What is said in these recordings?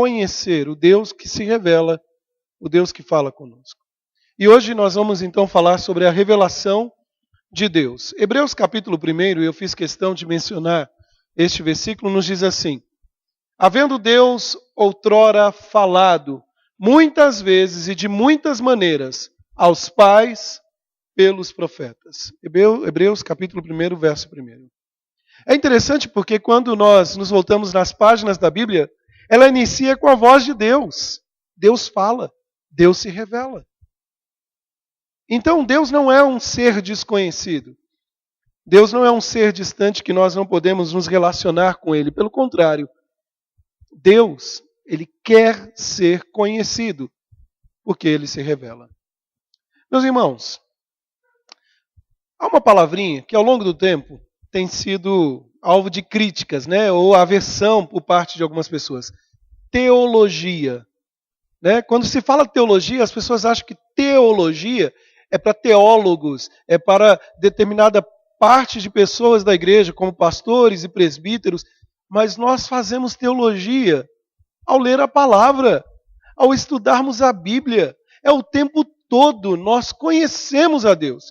conhecer o Deus que se revela, o Deus que fala conosco. E hoje nós vamos então falar sobre a revelação de Deus. Hebreus capítulo 1, eu fiz questão de mencionar este versículo, nos diz assim: havendo Deus outrora falado, muitas vezes e de muitas maneiras, aos pais pelos profetas. Hebreus capítulo 1, verso 1. É interessante porque quando nós nos voltamos nas páginas da Bíblia, ela inicia com a voz de Deus. Deus fala, Deus se revela. Então Deus não é um ser desconhecido. Deus não é um ser distante que nós não podemos nos relacionar com Ele. Pelo contrário, Deus, Ele quer ser conhecido, porque Ele se revela. Meus irmãos, há uma palavrinha que ao longo do tempo tem sido alvo de críticas, né, ou aversão por parte de algumas pessoas. Teologia. Né? Quando se fala teologia, as pessoas acham que teologia é para teólogos, é para determinada parte de pessoas da igreja, como pastores e presbíteros, mas nós fazemos teologia ao ler a palavra, ao estudarmos a Bíblia. É o tempo todo, nós conhecemos a Deus.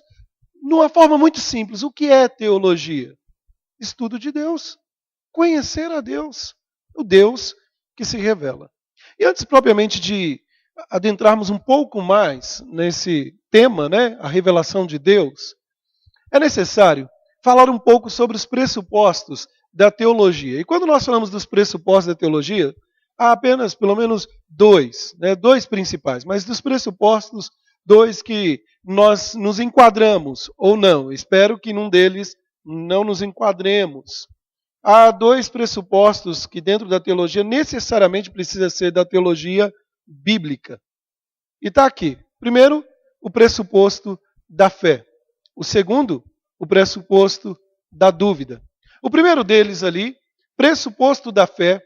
De uma forma muito simples, o que é teologia? Estudo de Deus, conhecer a Deus, o Deus que se revela. E antes propriamente de adentrarmos um pouco mais nesse tema, né, a revelação de Deus, é necessário falar um pouco sobre os pressupostos da teologia. E quando nós falamos dos pressupostos da teologia, há apenas, pelo menos, dois principais, mas dos pressupostos, dois que nós nos enquadramos, ou não. Espero que num deles não nos enquadremos. Há dois pressupostos que dentro da teologia necessariamente precisa ser da teologia bíblica. E está aqui. Primeiro, o pressuposto da fé. O segundo, o pressuposto da dúvida. O primeiro deles ali, pressuposto da fé,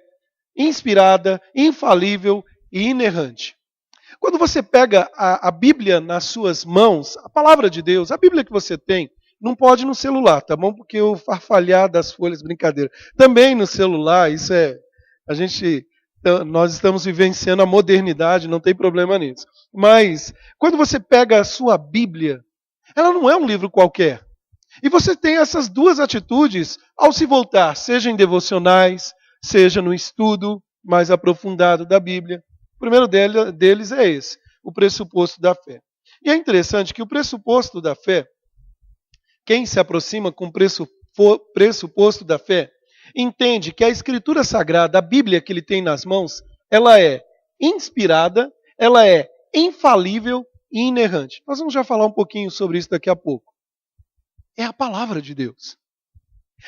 inspirada, infalível e inerrante. Quando você pega a Bíblia nas suas mãos, a palavra de Deus, a Bíblia que você tem, não pode no celular, tá bom? Porque o farfalhar das folhas, brincadeira. Também no celular, isso é... Nós estamos vivenciando a modernidade, não tem problema nisso. Mas, quando você pega a sua Bíblia, ela não é um livro qualquer. E você tem essas duas atitudes ao se voltar, seja em devocionais, seja no estudo mais aprofundado da Bíblia. O primeiro deles é esse, o pressuposto da fé. E é interessante que o pressuposto da fé, quem se aproxima com o pressuposto da fé, entende que a Escritura Sagrada, a Bíblia que ele tem nas mãos, ela é inspirada, ela é infalível e inerrante. Nós vamos já falar um pouquinho sobre isso daqui a pouco. É a palavra de Deus.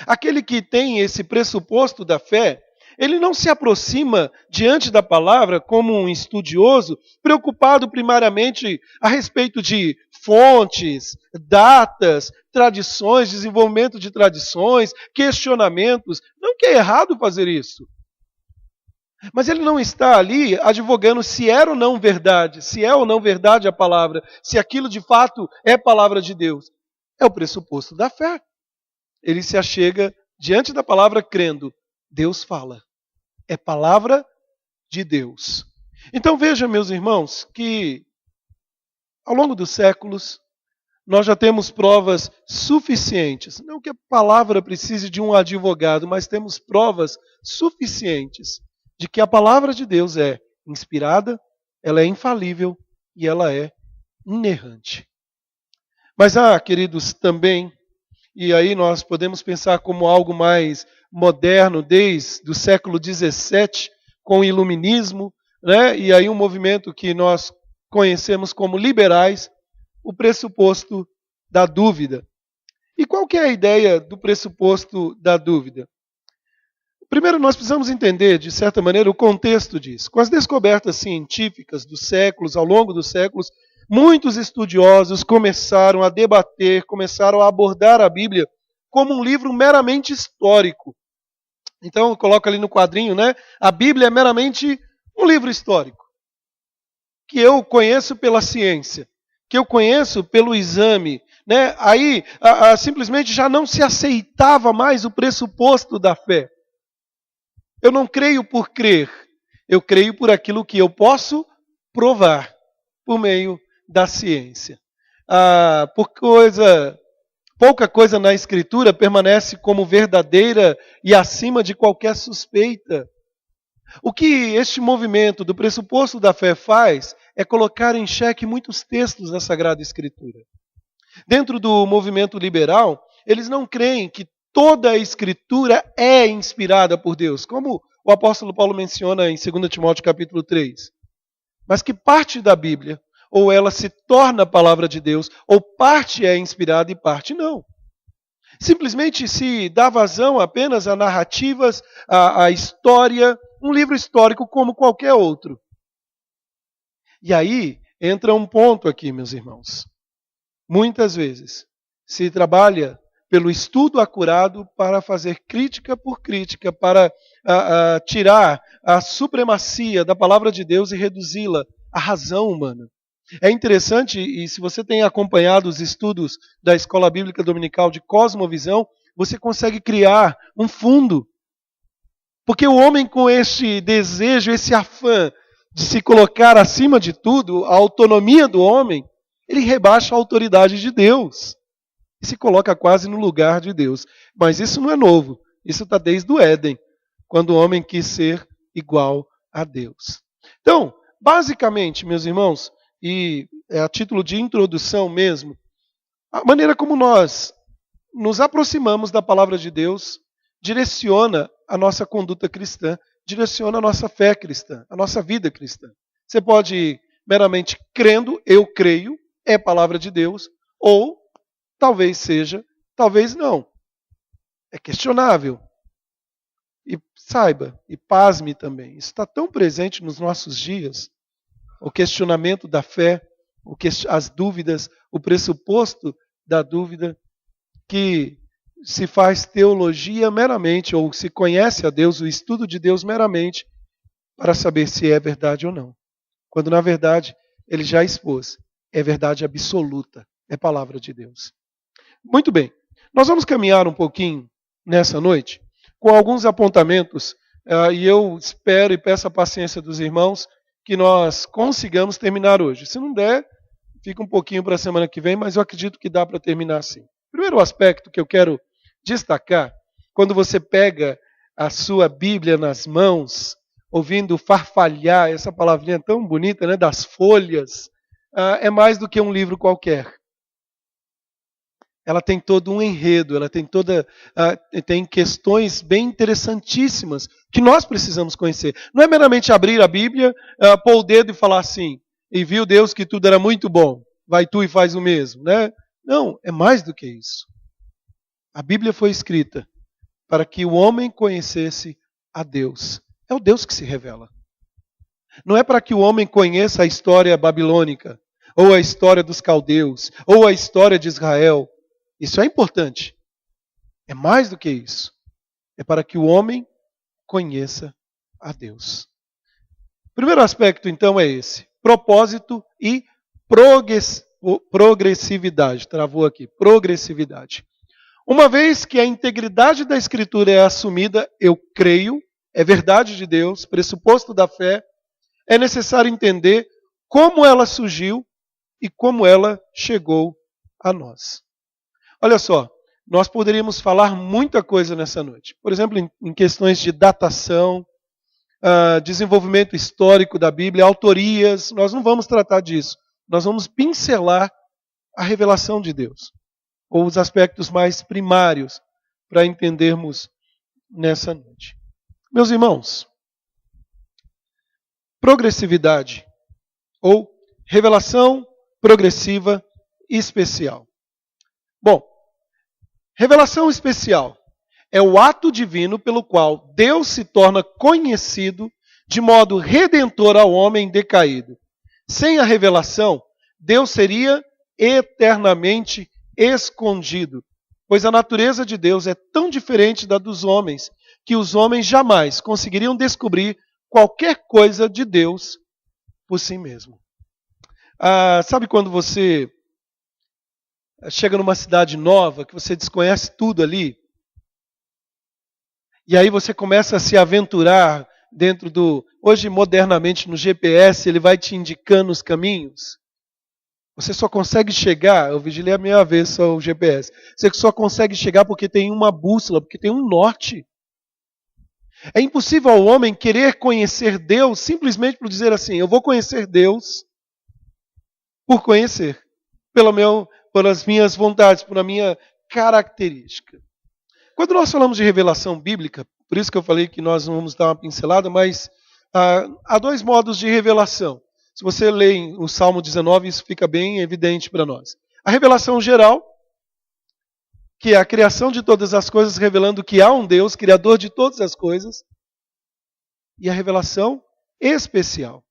Aquele que tem esse pressuposto da fé, ele não se aproxima diante da palavra como um estudioso, preocupado primariamente a respeito de fontes, datas, tradições, desenvolvimento de tradições, questionamentos. Não que é errado fazer isso. Mas ele não está ali advogando se era ou não verdade, se é ou não verdade a palavra, se aquilo de fato é palavra de Deus. É o pressuposto da fé. Ele se achega diante da palavra crendo. Deus fala. É palavra de Deus. Então veja, meus irmãos, que ao longo dos séculos nós já temos provas suficientes. Não que a palavra precise de um advogado, mas temos provas suficientes de que a palavra de Deus é inspirada, ela é infalível e ela é inerrante. Mas queridos, também, e aí nós podemos pensar como algo mais moderno, desde o século XVII, com o iluminismo, né? E aí um movimento que nós conhecemos como liberais, o pressuposto da dúvida. E qual que é a ideia do pressuposto da dúvida? Primeiro, nós precisamos entender, de certa maneira, o contexto disso. Com as descobertas científicas dos séculos, ao longo dos séculos, muitos estudiosos começaram a debater, começaram a abordar a Bíblia como um livro meramente histórico. Então, coloca ali no quadrinho, né? A Bíblia é meramente um livro histórico, que eu conheço pela ciência, que eu conheço pelo exame. Né? Aí, simplesmente já não se aceitava mais o pressuposto da fé. Eu não creio por crer. Eu creio por aquilo que eu posso provar por meio da ciência. Pouca coisa na Escritura permanece como verdadeira e acima de qualquer suspeita. O que este movimento do pressuposto da fé faz é colocar em xeque muitos textos da Sagrada Escritura. Dentro do movimento liberal, eles não creem que toda a Escritura é inspirada por Deus, como o apóstolo Paulo menciona em 2 Timóteo capítulo 3. Mas que parte da Bíblia, ou ela se torna a palavra de Deus, ou parte é inspirada e parte não. Simplesmente se dá vazão apenas a narrativas, a história, um livro histórico como qualquer outro. E aí entra um ponto aqui, meus irmãos. Muitas vezes se trabalha pelo estudo acurado para fazer crítica por crítica, para tirar a supremacia da palavra de Deus e reduzi-la à razão humana. É interessante, e se você tem acompanhado os estudos da Escola Bíblica Dominical de Cosmovisão, você consegue criar um fundo. Porque o homem com esse desejo, esse afã de se colocar acima de tudo, a autonomia do homem, ele rebaixa a autoridade de Deus. E se coloca quase no lugar de Deus. Mas isso não é novo. Isso está desde o Éden, quando o homem quis ser igual a Deus. Então, basicamente, meus irmãos, e a título de introdução mesmo, a maneira como nós nos aproximamos da palavra de Deus direciona a nossa conduta cristã, direciona a nossa fé cristã, a nossa vida cristã. Você pode ir meramente crendo, eu creio, é palavra de Deus, ou talvez seja, talvez não. É questionável. E saiba, e pasme também, isso está tão presente nos nossos dias, o questionamento da fé, as dúvidas, o pressuposto da dúvida, que se faz teologia meramente, ou se conhece a Deus, o estudo de Deus meramente, para saber se é verdade ou não. Quando, na verdade, ele já expôs, é verdade absoluta, é palavra de Deus. Muito bem, nós vamos caminhar um pouquinho nessa noite, com alguns apontamentos, e eu espero e peço a paciência dos irmãos, que nós consigamos terminar hoje. Se não der, fica um pouquinho para a semana que vem, mas eu acredito que dá para terminar assim. Primeiro aspecto que eu quero destacar, quando você pega a sua Bíblia nas mãos, ouvindo farfalhar, essa palavrinha tão bonita, né, das folhas, é mais do que um livro qualquer. Ela tem todo um enredo, ela tem questões bem interessantíssimas que nós precisamos conhecer. Não é meramente abrir a Bíblia, pôr o dedo e falar assim, e viu Deus que tudo era muito bom, vai tu e faz o mesmo, né? Não, é mais do que isso. A Bíblia foi escrita para que o homem conhecesse a Deus. É o Deus que se revela. Não é para que o homem conheça a história babilônica, ou a história dos caldeus, ou a história de Israel. Isso é importante. É mais do que isso. É para que o homem conheça a Deus. O primeiro aspecto, então, é esse. Propósito e progressividade. Travou aqui. Progressividade. Uma vez que a integridade da Escritura é assumida, eu creio, é verdade de Deus, pressuposto da fé, é necessário entender como ela surgiu e como ela chegou a nós. Olha só, nós poderíamos falar muita coisa nessa noite. Por exemplo, em questões de datação, desenvolvimento histórico da Bíblia, autorias, nós não vamos tratar disso. Nós vamos pincelar a revelação de Deus, ou os aspectos mais primários, para entendermos nessa noite. Meus irmãos, progressividade, ou revelação progressiva e especial. Bom, revelação especial é o ato divino pelo qual Deus se torna conhecido de modo redentor ao homem decaído. Sem a revelação, Deus seria eternamente escondido, pois a natureza de Deus é tão diferente da dos homens que os homens jamais conseguiriam descobrir qualquer coisa de Deus por si mesmo. Sabe quando você chega numa cidade nova, que você desconhece tudo ali, e aí você começa a se aventurar dentro do... Hoje, modernamente, no GPS, ele vai te indicando os caminhos. Você só consegue chegar, eu vigilei a minha vez só o GPS, você só consegue chegar porque tem uma bússola, porque tem um norte. É impossível ao homem querer conhecer Deus simplesmente por dizer assim, eu vou conhecer Deus por conhecer, pelas minhas vontades, por a minha característica. Quando nós falamos de revelação bíblica, por isso que eu falei que nós não vamos dar uma pincelada, mas há dois modos de revelação. Se você lê o Salmo 19, isso fica bem evidente para nós. A revelação geral, que é a criação de todas as coisas, revelando que há um Deus, criador de todas as coisas. E a revelação especial.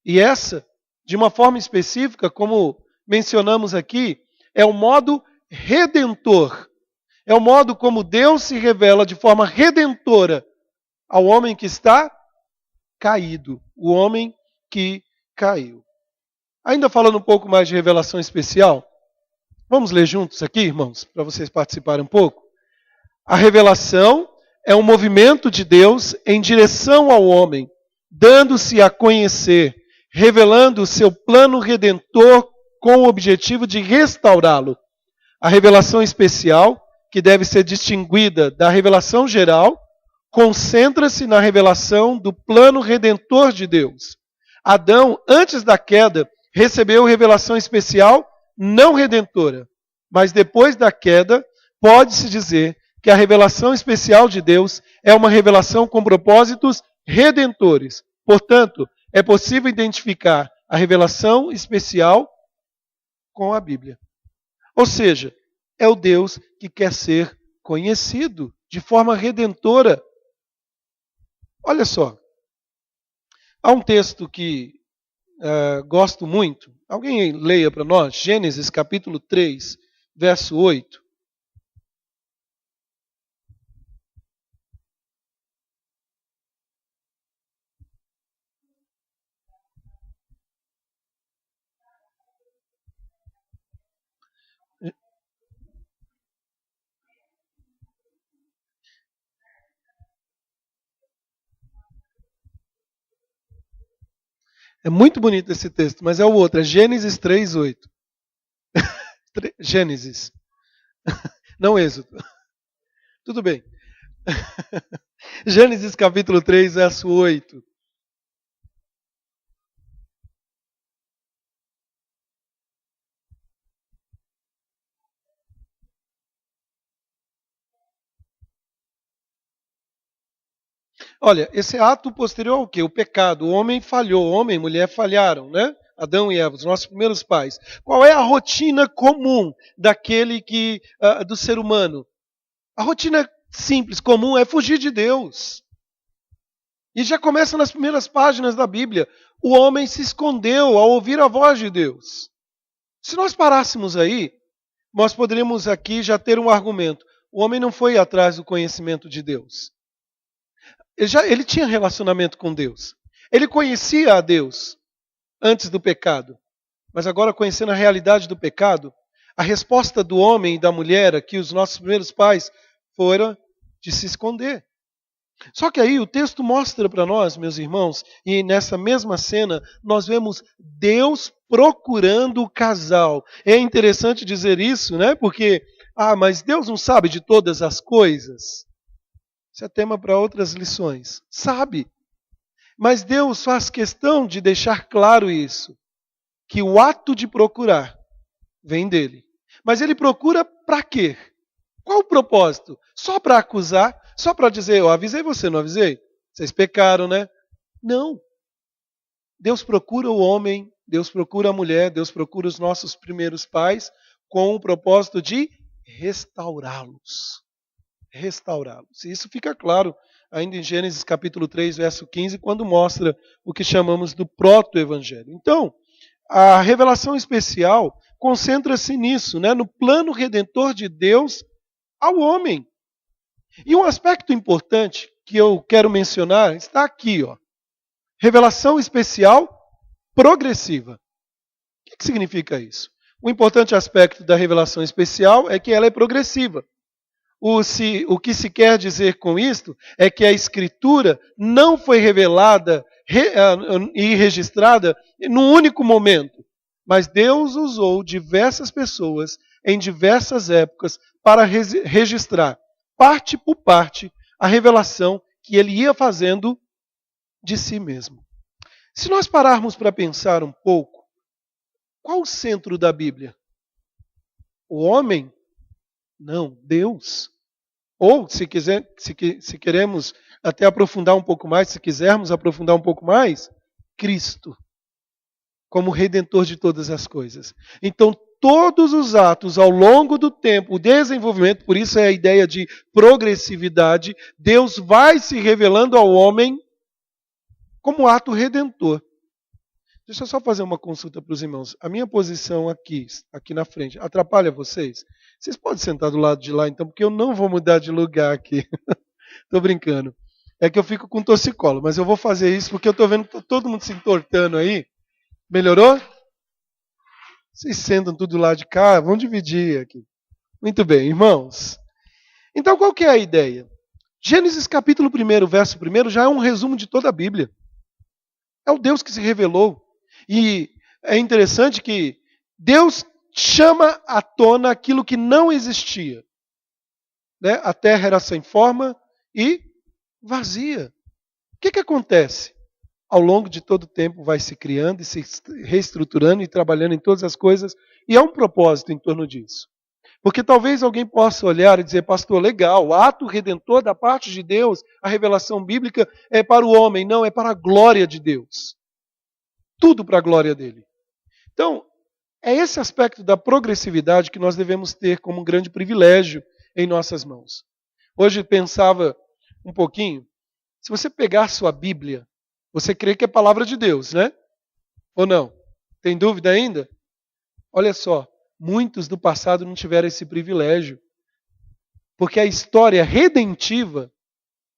E essa, de uma forma específica, como mencionamos aqui, é o modo redentor. É o modo como Deus se revela de forma redentora ao homem que está caído. O homem que caiu. Ainda falando um pouco mais de revelação especial, vamos ler juntos aqui, irmãos, para vocês participarem um pouco. A revelação é um movimento de Deus em direção ao homem, dando-se a conhecer, revelando o seu plano redentor com o objetivo de restaurá-lo. A revelação especial, que deve ser distinguida da revelação geral, concentra-se na revelação do plano redentor de Deus. Adão, antes da queda, recebeu revelação especial não redentora. Mas depois da queda, pode-se dizer que a revelação especial de Deus é uma revelação com propósitos redentores. Portanto, é possível identificar a revelação especial com a Bíblia. Ou seja, é o Deus que quer ser conhecido de forma redentora. Olha só. Há um texto que gosto muito. Alguém leia para nós, Gênesis capítulo 3, verso 8. É muito bonito esse texto, mas é o outro, é Gênesis 3, 8. Gênesis. Não Êxodo. Tudo bem. Gênesis capítulo 3, verso 8. Olha, esse ato posterior ao quê? O pecado. O homem falhou, o homem e a mulher falharam, né? Adão e Eva, os nossos primeiros pais. Qual é a rotina comum do ser humano? A rotina simples, comum, é fugir de Deus. E já começa nas primeiras páginas da Bíblia. O homem se escondeu ao ouvir a voz de Deus. Se nós parássemos aí, nós poderíamos aqui já ter um argumento. O homem não foi atrás do conhecimento de Deus. Ele tinha relacionamento com Deus. Ele conhecia a Deus antes do pecado. Mas agora, conhecendo a realidade do pecado, a resposta do homem e da mulher, aqui os nossos primeiros pais, fora de se esconder. Só que aí o texto mostra para nós, meus irmãos, e nessa mesma cena, nós vemos Deus procurando o casal. É interessante dizer isso, né? Porque, mas Deus não sabe de todas as coisas. Isso é tema para outras lições. Sabe. Mas Deus faz questão de deixar claro isso. Que o ato de procurar vem dele. Mas ele procura para quê? Qual o propósito? Só para acusar? Só para dizer, eu avisei você, não avisei? Vocês pecaram, né? Não. Deus procura o homem, Deus procura a mulher, Deus procura os nossos primeiros pais com o propósito de restaurá-los. Restaurá-los. E isso fica claro ainda em Gênesis capítulo 3, verso 15, quando mostra o que chamamos do proto-evangelho. Então, a revelação especial concentra-se nisso, né? No plano redentor de Deus ao homem. E um aspecto importante que eu quero mencionar está aqui, ó. Revelação especial progressiva. O que significa isso? O importante aspecto da revelação especial é que ela é progressiva. o que se quer dizer com isto é que a Escritura não foi revelada e registrada num único momento, mas Deus usou diversas pessoas em diversas épocas para registrar, parte por parte, a revelação que ele ia fazendo de si mesmo. Se nós pararmos para pensar um pouco, qual o centro da Bíblia? O homem? Não, Deus. Ou, se queremos até aprofundar um pouco mais, se quisermos aprofundar um pouco mais, Cristo, como Redentor de todas as coisas. Então, todos os atos ao longo do tempo, o desenvolvimento, por isso é a ideia de progressividade, Deus vai se revelando ao homem como ato redentor. Deixa eu só fazer uma consulta para os irmãos. A minha posição aqui na frente, atrapalha vocês? Vocês podem sentar do lado de lá, então, porque eu não vou mudar de lugar aqui. Estou brincando. É que eu fico com torcicolo, mas eu vou fazer isso porque eu estou vendo que tá todo mundo se entortando aí. Melhorou? Vocês sentam tudo do lado de cá, vamos dividir aqui. Muito bem, irmãos. Então, qual que é a ideia? Gênesis capítulo 1, verso 1, já é um resumo de toda a Bíblia. É o Deus que se revelou. E é interessante que Deus chama à tona aquilo que não existia. Né? A terra era sem forma e vazia. O que acontece? Ao longo de todo o tempo vai se criando e se reestruturando e trabalhando em todas as coisas. E há um propósito em torno disso. Porque talvez alguém possa olhar e dizer, pastor, legal, o ato redentor da parte de Deus, a revelação bíblica é para o homem, não, é para a glória de Deus. Tudo para a glória dele. Então, é esse aspecto da progressividade que nós devemos ter como um grande privilégio em nossas mãos. Hoje pensava um pouquinho, se você pegar sua Bíblia, você crê que é palavra de Deus, né? Ou não? Tem dúvida ainda? Olha só. Muitos do passado não tiveram esse privilégio. Porque a história redentiva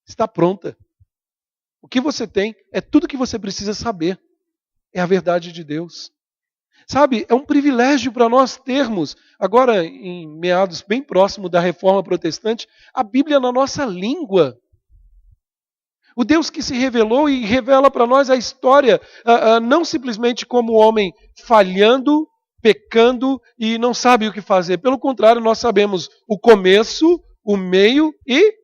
está pronta. O que você tem é tudo que você precisa saber. É a verdade de Deus. Sabe, é um privilégio para nós termos, agora em meados bem próximo da Reforma Protestante, a Bíblia na nossa língua. O Deus que se revelou e revela para nós a história, não simplesmente como o homem falhando, pecando e não sabe o que fazer. Pelo contrário, nós sabemos o começo, o meio e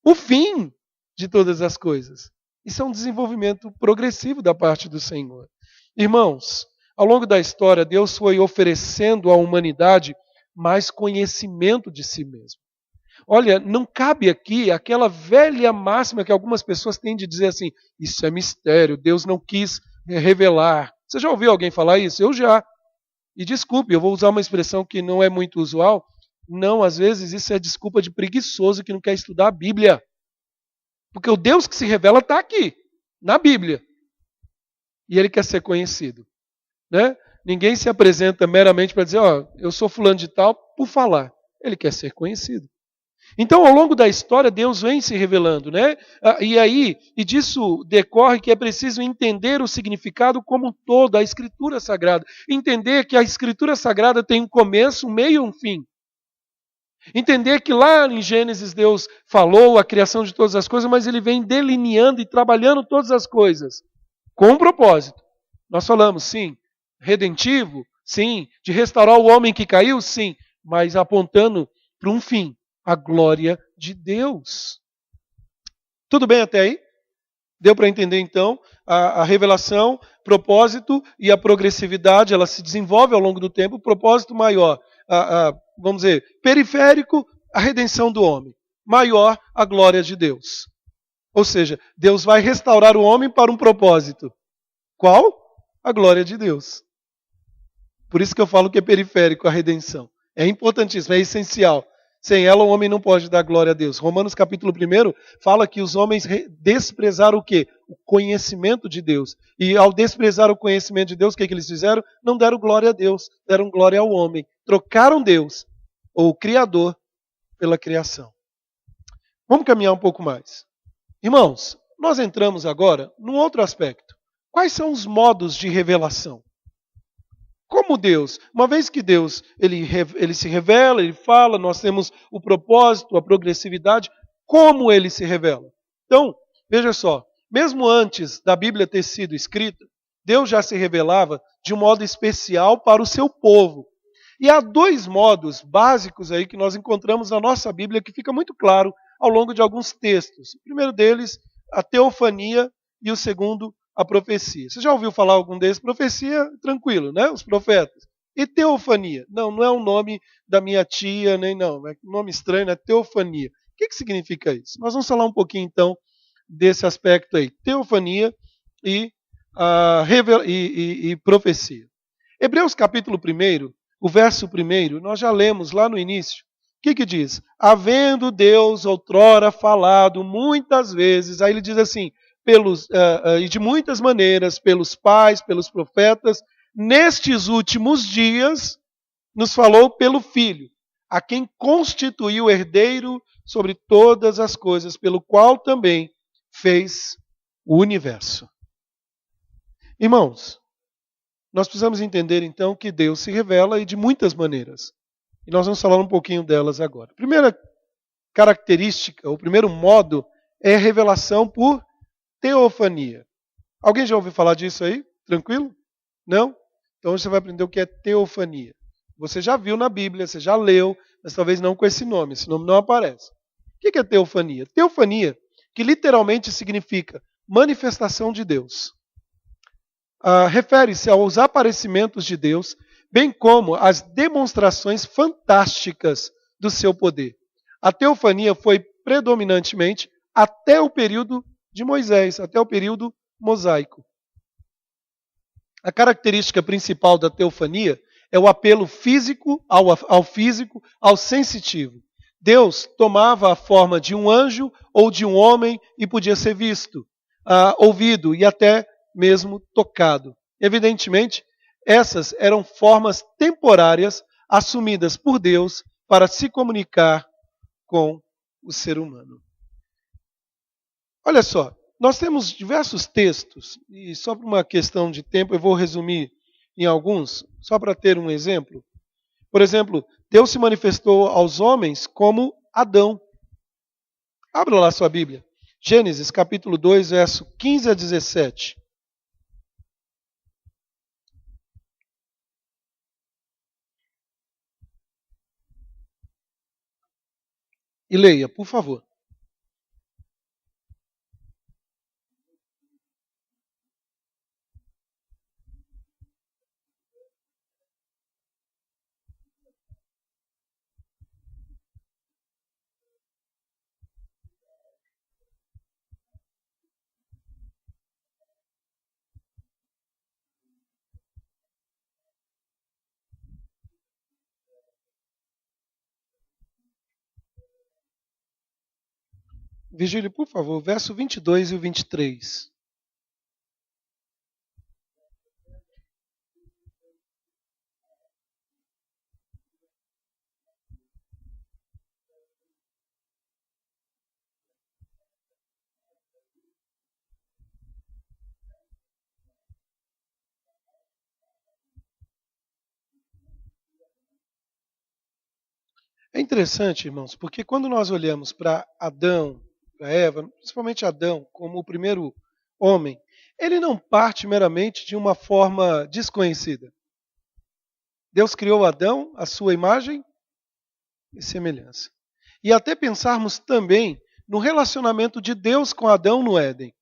o fim de todas as coisas. Isso é um desenvolvimento progressivo da parte do Senhor. Irmãos, ao longo da história, Deus foi oferecendo à humanidade mais conhecimento de si mesmo. Olha, não cabe aqui aquela velha máxima que algumas pessoas têm de dizer assim, isso é mistério, Deus não quis revelar. Você já ouviu alguém falar isso? Eu já. E desculpe, eu vou usar uma expressão que não é muito usual. Não, às vezes isso é desculpa de preguiçoso que não quer estudar a Bíblia. Porque o Deus que se revela está aqui, na Bíblia. E ele quer ser conhecido. Né? Ninguém se apresenta meramente para dizer, ó, eu sou fulano de tal, por falar. Ele quer ser conhecido. Então, ao longo da história, Deus vem se revelando, né? E disso decorre que é preciso entender o significado como um todo, a Escritura Sagrada. Entender que a Escritura Sagrada tem um começo, um meio e um fim. Entender que lá em Gênesis Deus falou a criação de todas as coisas, mas ele vem delineando e trabalhando todas as coisas com um propósito. Nós falamos, sim, redentivo, sim, de restaurar o homem que caiu, sim, mas apontando para um fim. A glória de Deus. Tudo bem até aí? Deu para entender então a revelação, propósito e a progressividade, ela se desenvolve ao longo do tempo. O propósito maior, vamos dizer, periférico, a redenção do homem. Maior, a glória de Deus. Ou seja, Deus vai restaurar o homem para um propósito. Qual? A glória de Deus. Por isso que eu falo que é periférico a redenção. É importantíssimo, é essencial. Sem ela o homem não pode dar glória a Deus. Romanos capítulo 1 fala que os homens desprezaram o quê? O conhecimento de Deus. E ao desprezar o conhecimento de Deus, o que eles fizeram? Não deram glória a Deus, deram glória ao homem. Trocaram Deus, ou o Criador, pela criação. Vamos caminhar um pouco mais. Irmãos, nós entramos agora num outro aspecto. Quais são os modos de revelação? Como Deus, uma vez que Deus ele se revela, ele fala, nós temos o propósito, a progressividade, como ele se revela? Então, veja só, mesmo antes da Bíblia ter sido escrita, Deus já se revelava de um modo especial para o seu povo. E há dois modos básicos aí que nós encontramos na nossa Bíblia que fica muito claro ao longo de alguns textos. O primeiro deles, a teofania, e o segundo, a profecia. Você já ouviu falar algum desses? Profecia, tranquilo, né? Os profetas. E teofania? Não, não é o nome da minha tia, nem não. É um nome estranho, é teofania. O que significa isso? Nós vamos falar um pouquinho, então, desse aspecto aí. Teofania e, profecia. Hebreus capítulo 1, o verso 1, nós já lemos lá no início. O que diz? Havendo Deus outrora falado muitas vezes, aí ele diz assim, e de muitas maneiras, pelos pais, pelos profetas, nestes últimos dias, nos falou pelo Filho, a quem constituiu herdeiro sobre todas as coisas, pelo qual também fez o universo. Irmãos, nós precisamos entender então que Deus se revela e de muitas maneiras. E nós vamos falar um pouquinho delas agora. A primeira característica, o primeiro modo, é a revelação por teofania. Alguém já ouviu falar disso aí? Tranquilo? Não? Então hoje você vai aprender o que é teofania. Você já viu na Bíblia, você já leu, mas talvez não com esse nome não aparece. O que é teofania? Teofania, que literalmente significa manifestação de Deus. Refere-se aos aparecimentos de Deus, bem como às demonstrações fantásticas do seu poder. A teofania foi predominantemente até o período de Moisés, até o período mosaico. A característica principal da teofania é o apelo físico ao físico, ao sensitivo. Deus tomava a forma de um anjo ou de um homem e podia ser visto, ouvido e até mesmo tocado. Evidentemente, essas eram formas temporárias assumidas por Deus para se comunicar com o ser humano. Olha só, nós temos diversos textos, e só por uma questão de tempo eu vou resumir em alguns, só para ter um exemplo. Por exemplo, Deus se manifestou aos homens como Adão. Abra lá sua Bíblia. Gênesis capítulo 2, verso 15 a 17. E leia, por favor. Vigílio, por favor, verso 22 e o 23. É interessante, irmãos, porque quando nós olhamos para Adão, para Eva, principalmente Adão, como o primeiro homem, ele não parte meramente de uma forma desconhecida. Deus criou Adão à sua imagem e semelhança. E até pensarmos também no relacionamento de Deus com Adão no Éden.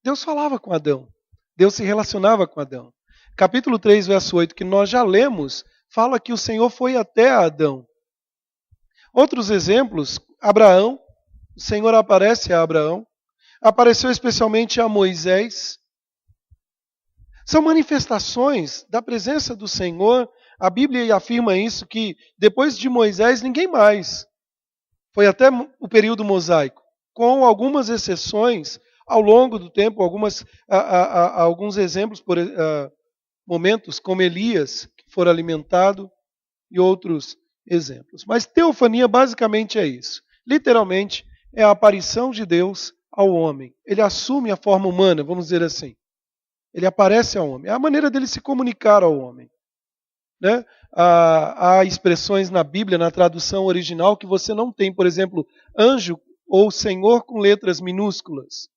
Deus falava com Adão. Deus se relacionava com Adão. Capítulo 3, verso 8, que nós já lemos, fala que o Senhor foi até Adão. Outros exemplos, Abraão, o Senhor aparece a Abraão, apareceu especialmente a Moisés. São manifestações da presença do Senhor. A Bíblia afirma isso, que depois de Moisés, ninguém mais. Foi até o período mosaico, com algumas exceções ao longo do tempo, alguns exemplos, momentos como Elias, que for alimentado, e outros exemplos. Mas teofania basicamente é isso. Literalmente, é a aparição de Deus ao homem. Ele assume a forma humana, vamos dizer assim. Ele aparece ao homem. É a maneira dele se comunicar ao homem. Né? Há expressões na Bíblia, na tradução original, que você não tem, por exemplo, anjo ou Senhor com letras minúsculas.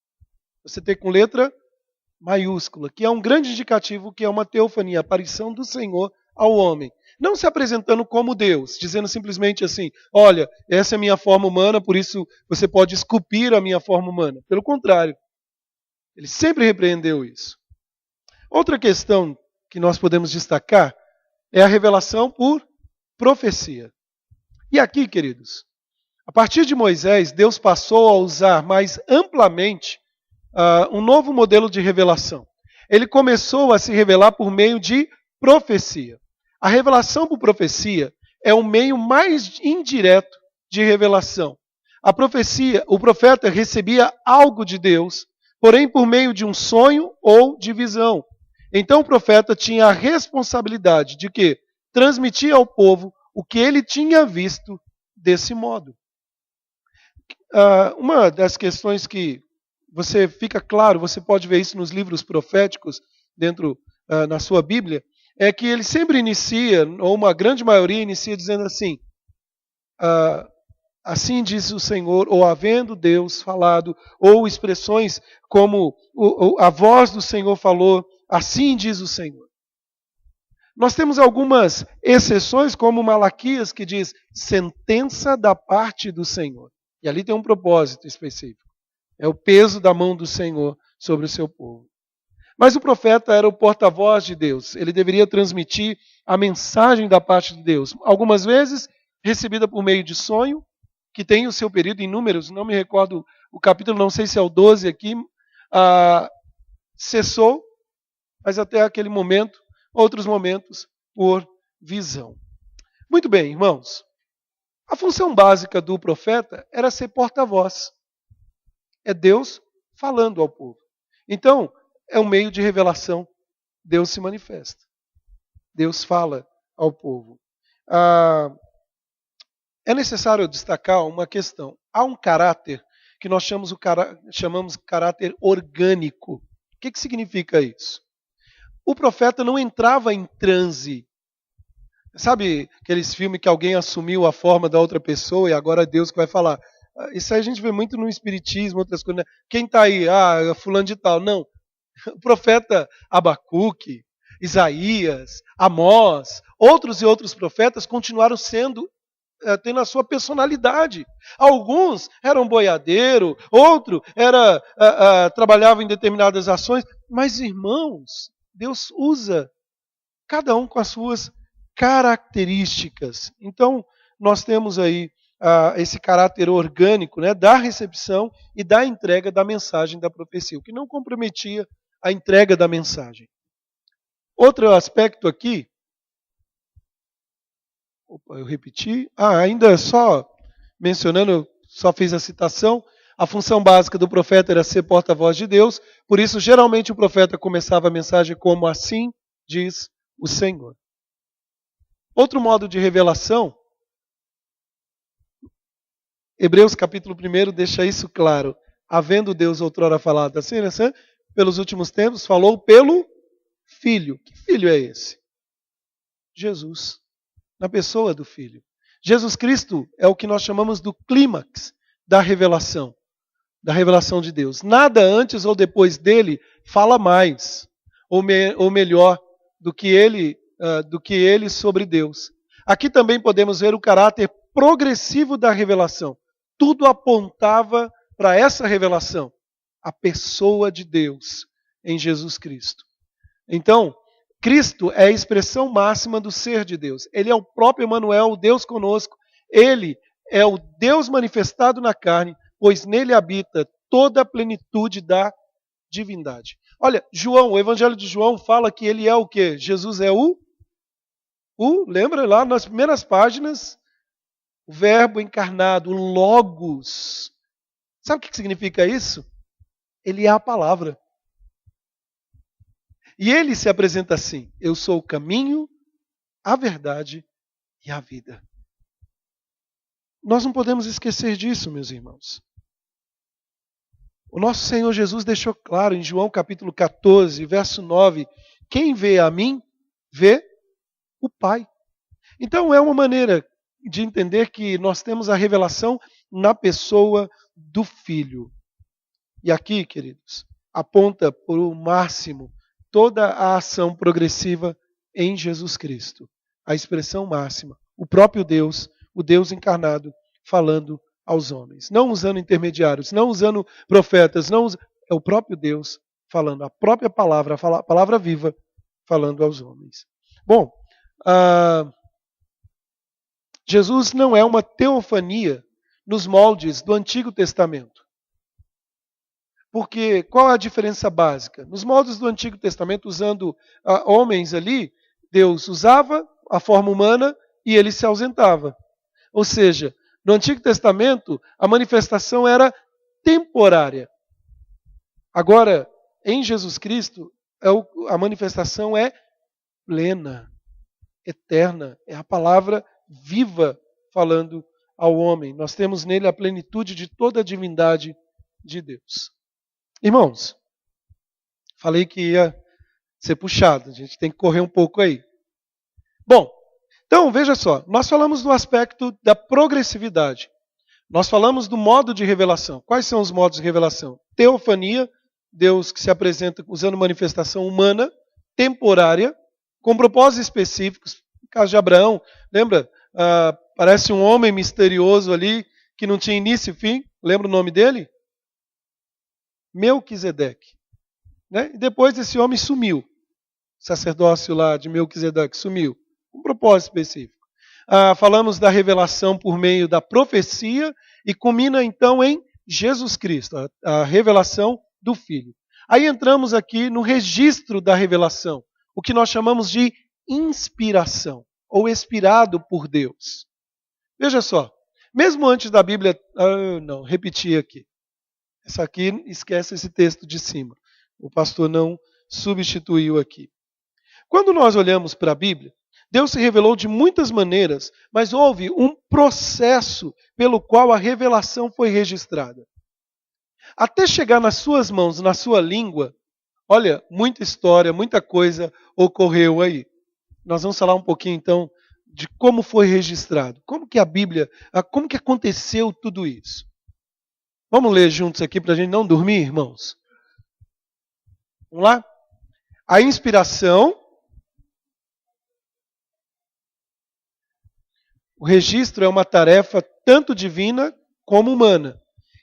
Você tem com letra maiúscula, que é um grande indicativo que é uma teofania, a aparição do Senhor ao homem. Não se apresentando como Deus, dizendo simplesmente assim, olha, essa é a minha forma humana, por isso você pode esculpir a minha forma humana. Pelo contrário, ele sempre repreendeu isso. Outra questão que nós podemos destacar é a revelação por profecia. E aqui, queridos, a partir de Moisés, Deus passou a usar mais amplamente um novo modelo de revelação. Ele começou a se revelar por meio de profecia. A revelação por profecia é o meio mais indireto de revelação. A profecia, o profeta recebia algo de Deus, porém por meio de um sonho ou de visão. Então o profeta tinha a responsabilidade de que transmitir ao povo o que ele tinha visto desse modo. Uma das questões que você fica claro, você pode ver isso nos livros proféticos dentro na sua Bíblia, é que ele sempre inicia, ou uma grande maioria inicia dizendo assim, assim diz o Senhor, ou havendo Deus falado, ou expressões como a voz do Senhor falou, assim diz o Senhor. Nós temos algumas exceções, como Malaquias, que diz sentença da parte do Senhor. E ali tem um propósito específico. É o peso da mão do Senhor sobre o seu povo. Mas o profeta era o porta-voz de Deus. Ele deveria transmitir a mensagem da parte de Deus. Algumas vezes recebida por meio de sonho, que tem o seu período em Números, não me recordo o capítulo, não sei se é o 12 aqui, cessou, mas até aquele momento, outros momentos por visão. Muito bem, irmãos. A função básica do profeta era ser porta-voz. É Deus falando ao povo. Então, é um meio de revelação. Deus se manifesta. Deus fala ao povo. É necessário destacar uma questão. Há um caráter que nós chamamos caráter orgânico. O que significa isso? O profeta não entrava em transe. Sabe aqueles filmes que alguém assumiu a forma da outra pessoa e agora é Deus que vai falar? Isso aí a gente vê muito no espiritismo, outras coisas. Né? Quem está aí? Fulano de tal. Não. O profeta Abacuque, Isaías, Amós, outros e outros profetas continuaram tendo a sua personalidade. Alguns eram boiadeiro, outro trabalhava em determinadas ações, mas irmãos, Deus usa cada um com as suas características. Então, nós temos aí esse caráter orgânico, né, da recepção e da entrega da mensagem da profecia, o que não comprometia a entrega da mensagem. Outro aspecto aqui, eu repeti, ainda só mencionando, eu só fiz a citação, a função básica do profeta era ser porta-voz de Deus, por isso geralmente o profeta começava a mensagem como assim diz o Senhor. Outro modo de revelação, Hebreus capítulo 1 deixa isso claro. Havendo Deus outrora falado assim, pelos últimos tempos, falou pelo Filho. Que Filho é esse? Jesus. Na pessoa do Filho. Jesus Cristo é o que nós chamamos do clímax da revelação de Deus. Nada antes ou depois dele fala mais, ou melhor, do que ele sobre Deus. Aqui também podemos ver o caráter progressivo da revelação. Tudo apontava para essa revelação, a pessoa de Deus em Jesus Cristo. Então, Cristo é a expressão máxima do ser de Deus. Ele é o próprio Emmanuel, o Deus conosco. Ele é o Deus manifestado na carne, pois nele habita toda a plenitude da divindade. Olha, o Evangelho de João fala que ele é o quê? Jesus é lembra lá nas primeiras páginas, o verbo encarnado, o Logos. Sabe o que significa isso? Ele é a palavra. E ele se apresenta assim: eu sou o caminho, a verdade e a vida. Nós não podemos esquecer disso, meus irmãos. O nosso Senhor Jesus deixou claro em João capítulo 14, verso 9, quem vê a mim, vê o Pai. Então é uma maneira de entender que nós temos a revelação na pessoa do Filho. E aqui, queridos, aponta para o máximo toda a ação progressiva em Jesus Cristo. A expressão máxima, o próprio Deus, o Deus encarnado, falando aos homens. Não usando intermediários, não usando profetas, é o próprio Deus falando, a própria palavra, a palavra viva, falando aos homens. Bom, Jesus não é uma teofania nos moldes do Antigo Testamento. Porque qual é a diferença básica? Nos moldes do Antigo Testamento, usando homens ali, Deus usava a forma humana e ele se ausentava. Ou seja, no Antigo Testamento, a manifestação era temporária. Agora, em Jesus Cristo, a manifestação é plena, eterna. É a palavra viva falando ao homem. Nós temos nele a plenitude de toda a divindade de Deus. Irmãos, falei que ia ser puxado, a gente tem que correr um pouco aí. Bom, então veja só, nós falamos do aspecto da progressividade. Nós falamos do modo de revelação. Quais são os modos de revelação? Teofania, Deus que se apresenta usando manifestação humana, temporária, com propósitos específicos. No caso de Abraão, lembra? Parece um homem misterioso ali, que não tinha início e fim. Lembra o nome dele? Melquisedeque. Né? E depois esse homem sumiu. O sacerdócio lá de Melquisedeque sumiu. Um propósito específico. Falamos da revelação por meio da profecia e culmina então em Jesus Cristo, a revelação do Filho. Aí entramos aqui no registro da revelação, o que nós chamamos de inspiração, ou inspirado por Deus. Veja só, mesmo antes da Bíblia... repeti aqui. Essa aqui, esquece esse texto de cima. O pastor não substituiu aqui. Quando nós olhamos para a Bíblia, Deus se revelou de muitas maneiras, mas houve um processo pelo qual a revelação foi registrada. Até chegar nas suas mãos, na sua língua, olha, muita história, muita coisa ocorreu aí. Nós vamos falar um pouquinho então de como foi registrado, como que a Bíblia, como que aconteceu tudo isso. Vamos ler juntos aqui para a gente não dormir, irmãos? Vamos lá? A inspiração, o registro é uma tarefa tanto divina como humana.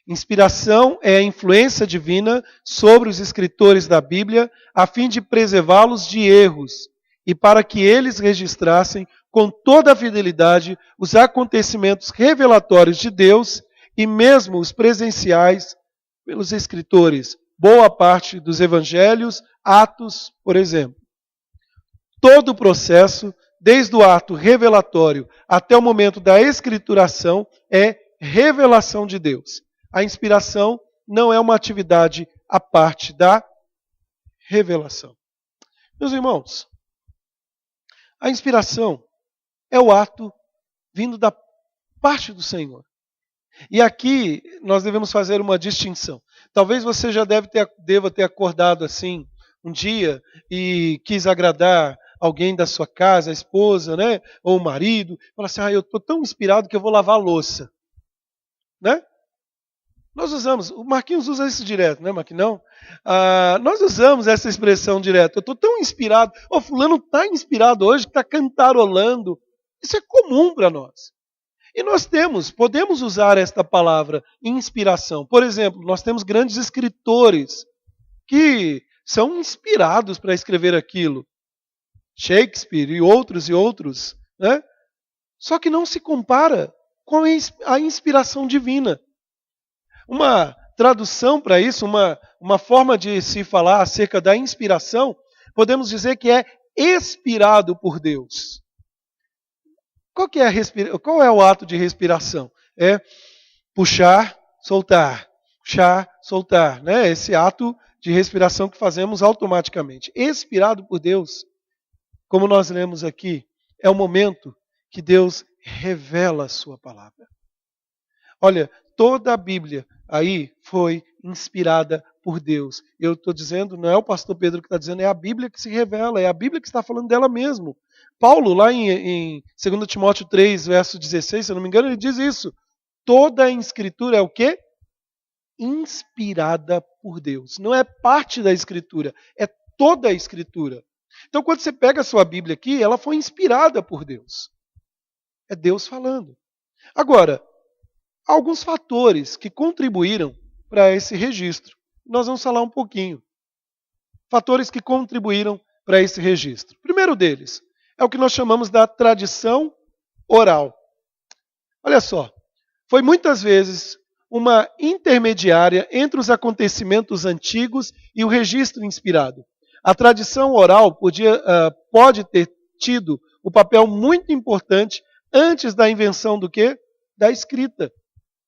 Inspiração é a influência divina sobre os escritores da Bíblia a fim de preservá-los de erros e para que eles registrassem com toda a fidelidade os acontecimentos revelatórios de Deus e mesmo os presenciais pelos escritores, boa parte dos evangelhos, Atos, por exemplo. Todo o processo, desde o ato revelatório até o momento da escrituração, é revelação de Deus. A inspiração não é uma atividade à parte da revelação. Meus irmãos, a inspiração é o ato vindo da parte do Senhor. E aqui nós devemos fazer uma distinção. Talvez você já deva ter acordado assim um dia e quis agradar alguém da sua casa, a esposa, né, ou o marido, fala assim: eu estou tão inspirado que eu vou lavar a louça. Né? Nós usamos, o Marquinhos usa isso direto, né, Marquinhos? Nós usamos essa expressão direto. Eu estou tão inspirado. Fulano está inspirado hoje, está cantarolando. Isso é comum para nós. E nós podemos usar esta palavra, inspiração. Por exemplo, nós temos grandes escritores que são inspirados para escrever aquilo. Shakespeare e outros. Né? Só que não se compara com a inspiração divina. Uma tradução para isso, uma forma de se falar acerca da inspiração, podemos dizer que é expirado por Deus. Qual é o ato de respiração? É puxar, soltar. Puxar, soltar. Né? Esse ato de respiração que fazemos automaticamente. Expirado por Deus, como nós lemos aqui, é o momento que Deus revela a sua palavra. Olha, toda a Bíblia aí foi inspirada por Deus. Eu estou dizendo, não é o pastor Pedro que está dizendo, é a Bíblia que se revela, é a Bíblia que está falando dela mesmo. Paulo, lá em 2 Timóteo 3, verso 16, se eu não me engano, ele diz isso. Toda a Escritura é o quê? Inspirada por Deus. Não é parte da Escritura, é toda a Escritura. Então, quando você pega a sua Bíblia aqui, ela foi inspirada por Deus. É Deus falando. Agora, há alguns fatores que contribuíram para esse registro. Nós vamos falar um pouquinho. Fatores que contribuíram para esse registro. O primeiro deles é o que nós chamamos da tradição oral. Olha só, foi muitas vezes uma intermediária entre os acontecimentos antigos e o registro inspirado. A tradição oral pode ter tido o papel muito importante antes da invenção do quê? Da escrita.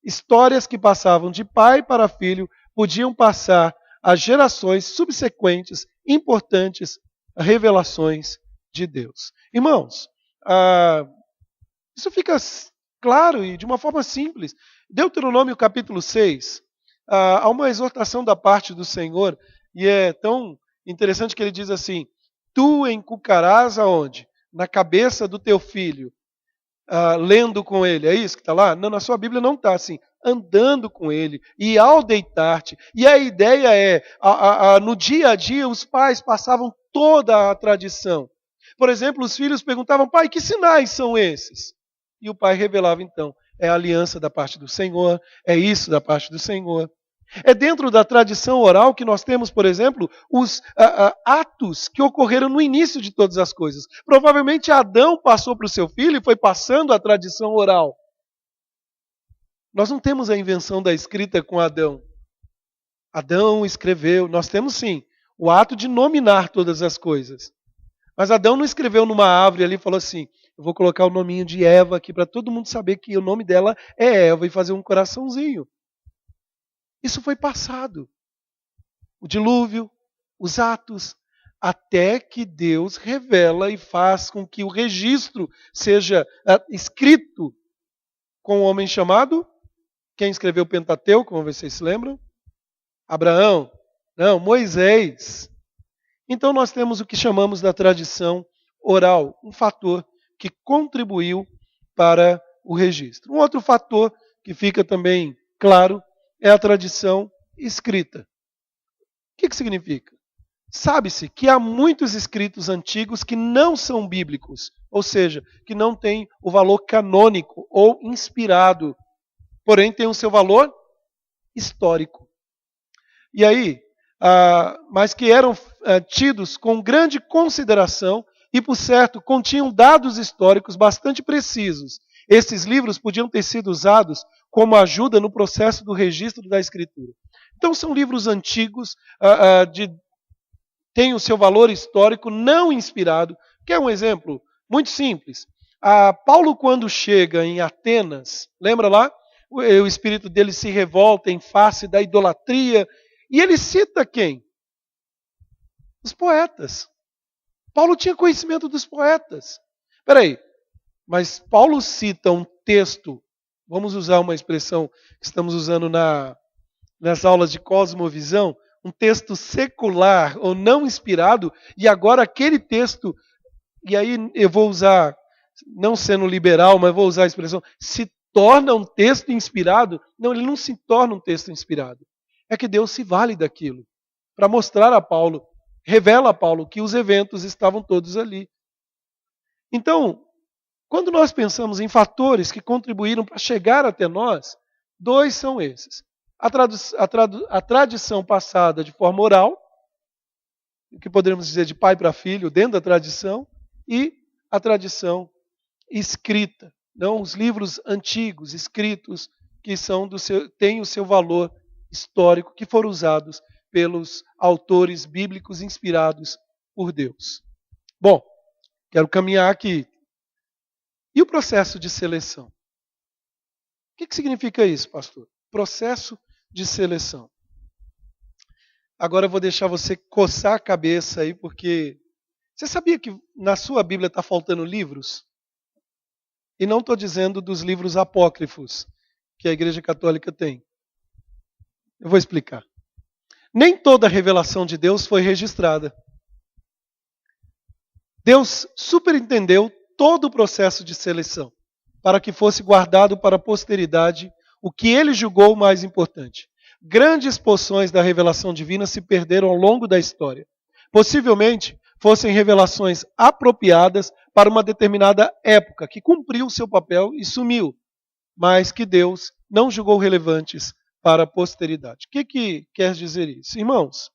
Histórias que passavam de pai para filho podiam passar às gerações subsequentes importantes revelações de Deus. Irmãos, isso fica claro e de uma forma simples. Deuteronômio capítulo 6, há uma exortação da parte do Senhor, e é tão interessante que ele diz assim: tu encucarás aonde? Na cabeça do teu filho, lendo com ele. É isso que está lá? Não, na sua Bíblia não está assim. Andando com ele, e ao deitar-te. E a ideia é, no dia a dia, os pais passavam toda a tradição. Por exemplo, os filhos perguntavam: pai, que sinais são esses? E o pai revelava então: é a aliança da parte do Senhor, é isso da parte do Senhor. É dentro da tradição oral que nós temos, por exemplo, os atos que ocorreram no início de todas as coisas. Provavelmente Adão passou para o seu filho e foi passando a tradição oral. Nós não temos a invenção da escrita com Adão. Adão escreveu, nós temos sim o ato de nominar todas as coisas. Mas Adão não escreveu numa árvore ali e falou assim: eu vou colocar o nominho de Eva aqui para todo mundo saber que o nome dela é Eva e fazer um coraçãozinho. Isso foi passado. O dilúvio, os atos, até que Deus revela e faz com que o registro seja escrito com um homem chamado, quem escreveu o Pentateuco, como vocês se lembram? Abraão. Não, Moisés. Então nós temos o que chamamos da tradição oral, um fator que contribuiu para o registro. Um outro fator que fica também claro é a tradição escrita. O que significa? Sabe-se que há muitos escritos antigos que não são bíblicos, ou seja, que não têm o valor canônico ou inspirado, porém têm o seu valor histórico. E aí, mas que eram tidos com grande consideração e, por certo, continham dados históricos bastante precisos. Esses livros podiam ter sido usados como ajuda no processo do registro da Escritura. Então, são livros antigos, têm o seu valor histórico não inspirado. Quer um exemplo muito simples? Paulo, quando chega em Atenas, lembra lá? O espírito dele se revolta em face da idolatria. E ele cita quem? Os poetas. Paulo tinha conhecimento dos poetas. Espera aí, mas Paulo cita um texto, vamos usar uma expressão que estamos usando nas aulas de cosmovisão, um texto secular ou não inspirado, e agora aquele texto, e aí eu vou usar, não sendo liberal, mas vou usar a expressão, se torna um texto inspirado? Não, ele não se torna um texto inspirado. É que Deus se vale daquilo para mostrar a Paulo, revela a Paulo que os eventos estavam todos ali. Então, quando nós pensamos em fatores que contribuíram para chegar até nós, dois são esses. A tradição passada de forma oral, o que poderíamos dizer de pai para filho, dentro da tradição, e a tradição escrita. Não, os livros antigos, escritos, que têm o seu valor histórico, que foram usados pelos autores bíblicos inspirados por Deus. Bom, quero caminhar aqui. E o processo de seleção? O que significa isso, pastor? Processo de seleção. Agora eu vou deixar você coçar a cabeça aí, porque você sabia que na sua Bíblia está faltando livros? E não estou dizendo dos livros apócrifos que a Igreja Católica tem. Eu vou explicar. Nem toda a revelação de Deus foi registrada. Deus superintendeu todo o processo de seleção, para que fosse guardado para a posteridade o que ele julgou mais importante. Grandes porções da revelação divina se perderam ao longo da história. Possivelmente fossem revelações apropriadas para uma determinada época, que cumpriu o seu papel e sumiu, mas que Deus não julgou relevantes para a posteridade. O que quer dizer isso? Irmãos,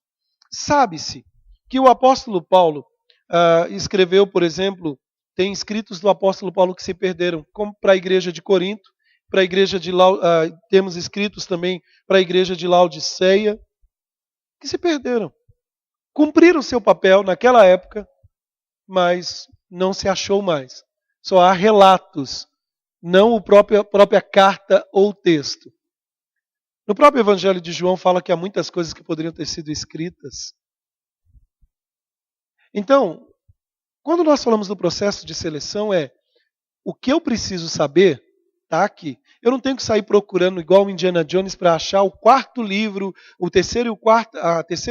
sabe-se que o apóstolo Paulo escreveu, por exemplo, tem escritos do apóstolo Paulo que se perderam, como para a igreja de Corinto, para a igreja de temos escritos também para a igreja de Laodiceia, que se perderam. Cumpriram o seu papel naquela época, mas não se achou mais. Só há relatos, não a própria carta ou texto. No próprio Evangelho de João fala que há muitas coisas que poderiam ter sido escritas. Então, quando nós falamos do processo de seleção, o que eu preciso saber está aqui. Eu não tenho que sair procurando igual o Indiana Jones para achar o quarto livro, a terceira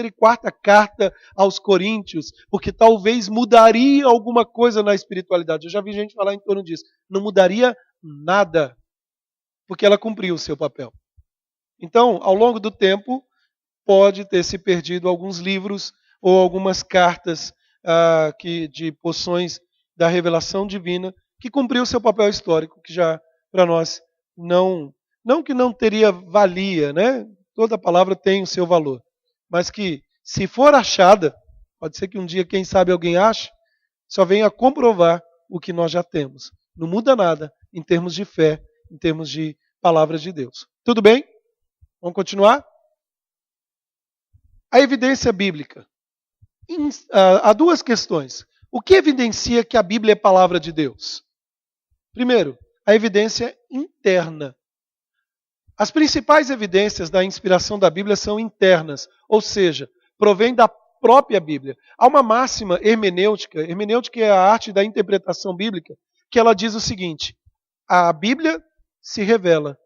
e quarta carta aos Coríntios, porque talvez mudaria alguma coisa na espiritualidade. Eu já vi gente falar em torno disso. Não mudaria nada, porque ela cumpriu o seu papel. Então, ao longo do tempo, pode ter se perdido alguns livros ou algumas cartas de porções da revelação divina que cumpriu o seu papel histórico, que já para nós não que não teria valia, né? Toda palavra tem o seu valor, mas que se for achada, pode ser que um dia, quem sabe, alguém ache, só venha comprovar o que nós já temos. Não muda nada em termos de fé, em termos de palavra de Deus. Tudo bem? Vamos continuar? A evidência bíblica. Há duas questões. O que evidencia que a Bíblia é palavra de Deus? Primeiro, a evidência interna. As principais evidências da inspiração da Bíblia são internas, ou seja, provém da própria Bíblia. Há uma máxima hermenêutica é a arte da interpretação bíblica, que ela diz o seguinte: a Bíblia se revela,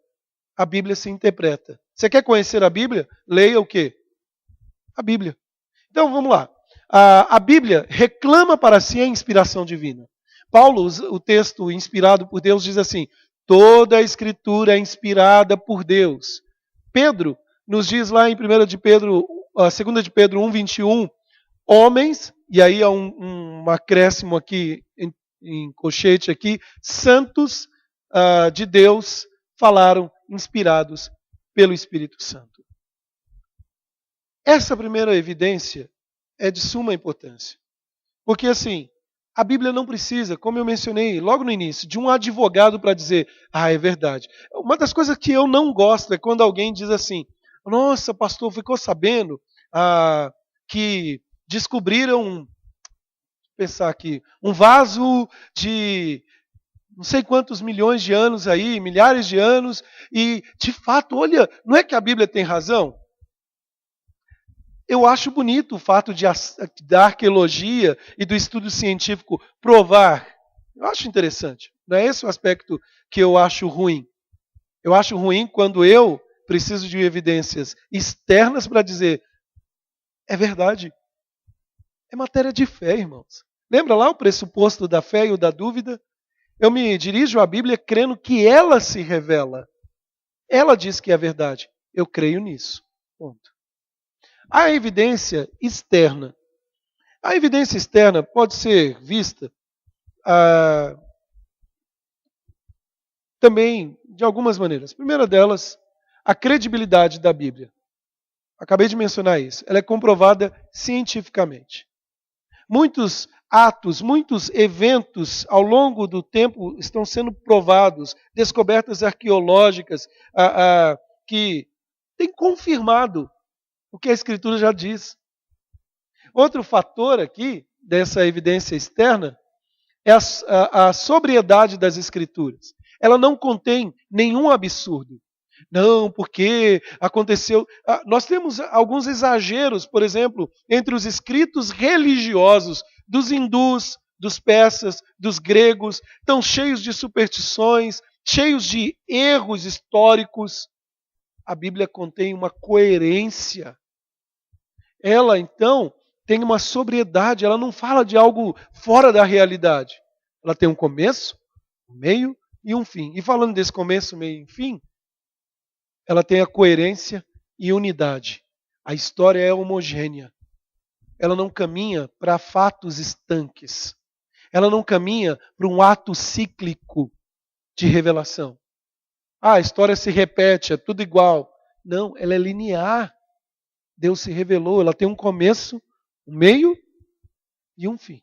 a Bíblia se interpreta. Você quer conhecer a Bíblia? Leia o quê? A Bíblia. Então vamos lá. A Bíblia reclama para si a inspiração divina. Paulo, o texto inspirado por Deus, diz assim: toda a Escritura é inspirada por Deus. Pedro nos diz lá em 2 de Pedro 1:21, homens, e aí há um acréscimo aqui, em colchete aqui, santos de Deus falaram, inspirados pelo Espírito Santo. Essa primeira evidência é de suma importância. Porque assim, a Bíblia não precisa, como eu mencionei logo no início, de um advogado para dizer, é verdade. Uma das coisas que eu não gosto é quando alguém diz assim, nossa, pastor, ficou sabendo que descobriram, pensar aqui, um vaso de não sei quantos milhões de anos aí, milhares de anos, e de fato, olha, não é que a Bíblia tem razão? Eu acho bonito o fato da arqueologia e do estudo científico provar. Eu acho interessante. Não é esse o aspecto que eu acho ruim. Eu acho ruim quando eu preciso de evidências externas para dizer, é verdade. É matéria de fé, irmãos. Lembra lá o pressuposto da fé e o da dúvida? Eu me dirijo à Bíblia crendo que ela se revela. Ela diz que é verdade. Eu creio nisso. Ponto. A evidência externa. A evidência externa pode ser vista também de algumas maneiras. A primeira delas, a credibilidade da Bíblia. Acabei de mencionar isso. Ela é comprovada cientificamente. Muitos atos, muitos eventos ao longo do tempo estão sendo provados, descobertas arqueológicas que têm confirmado o que a Escritura já diz. Outro fator aqui, dessa evidência externa, é a sobriedade das Escrituras. Ela não contém nenhum absurdo. Não, porque aconteceu... Nós temos alguns exageros, por exemplo, entre os escritos religiosos dos hindus, dos persas, dos gregos, tão cheios de superstições, cheios de erros históricos. a Bíblia contém uma coerência. Ela, então, tem uma sobriedade, ela não fala de algo fora da realidade. Ela tem um começo, um meio e um fim. E falando desse começo, meio e fim, ela tem a coerência e unidade. A história é homogênea. Ela não caminha para fatos estanques. Ela não caminha para um ato cíclico de revelação. A história se repete, é tudo igual. Não, ela é linear. Deus se revelou, ela tem um começo, um meio e um fim.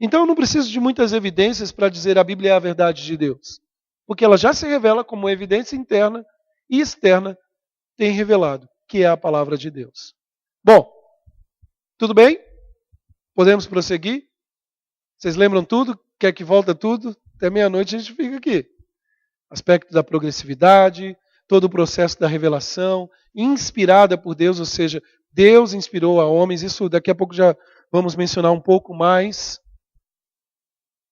Então eu não preciso de muitas evidências para dizer a Bíblia é a verdade de Deus. Porque ela já se revela como evidência interna e externa tem revelado, que é a palavra de Deus. Bom, tudo bem? Podemos prosseguir? Vocês lembram tudo? Quer que volta tudo? Até meia-noite a gente fica aqui. Aspecto da progressividade, todo o processo da revelação, inspirada por Deus, ou seja, Deus inspirou a homens. Isso daqui a pouco já vamos mencionar um pouco mais,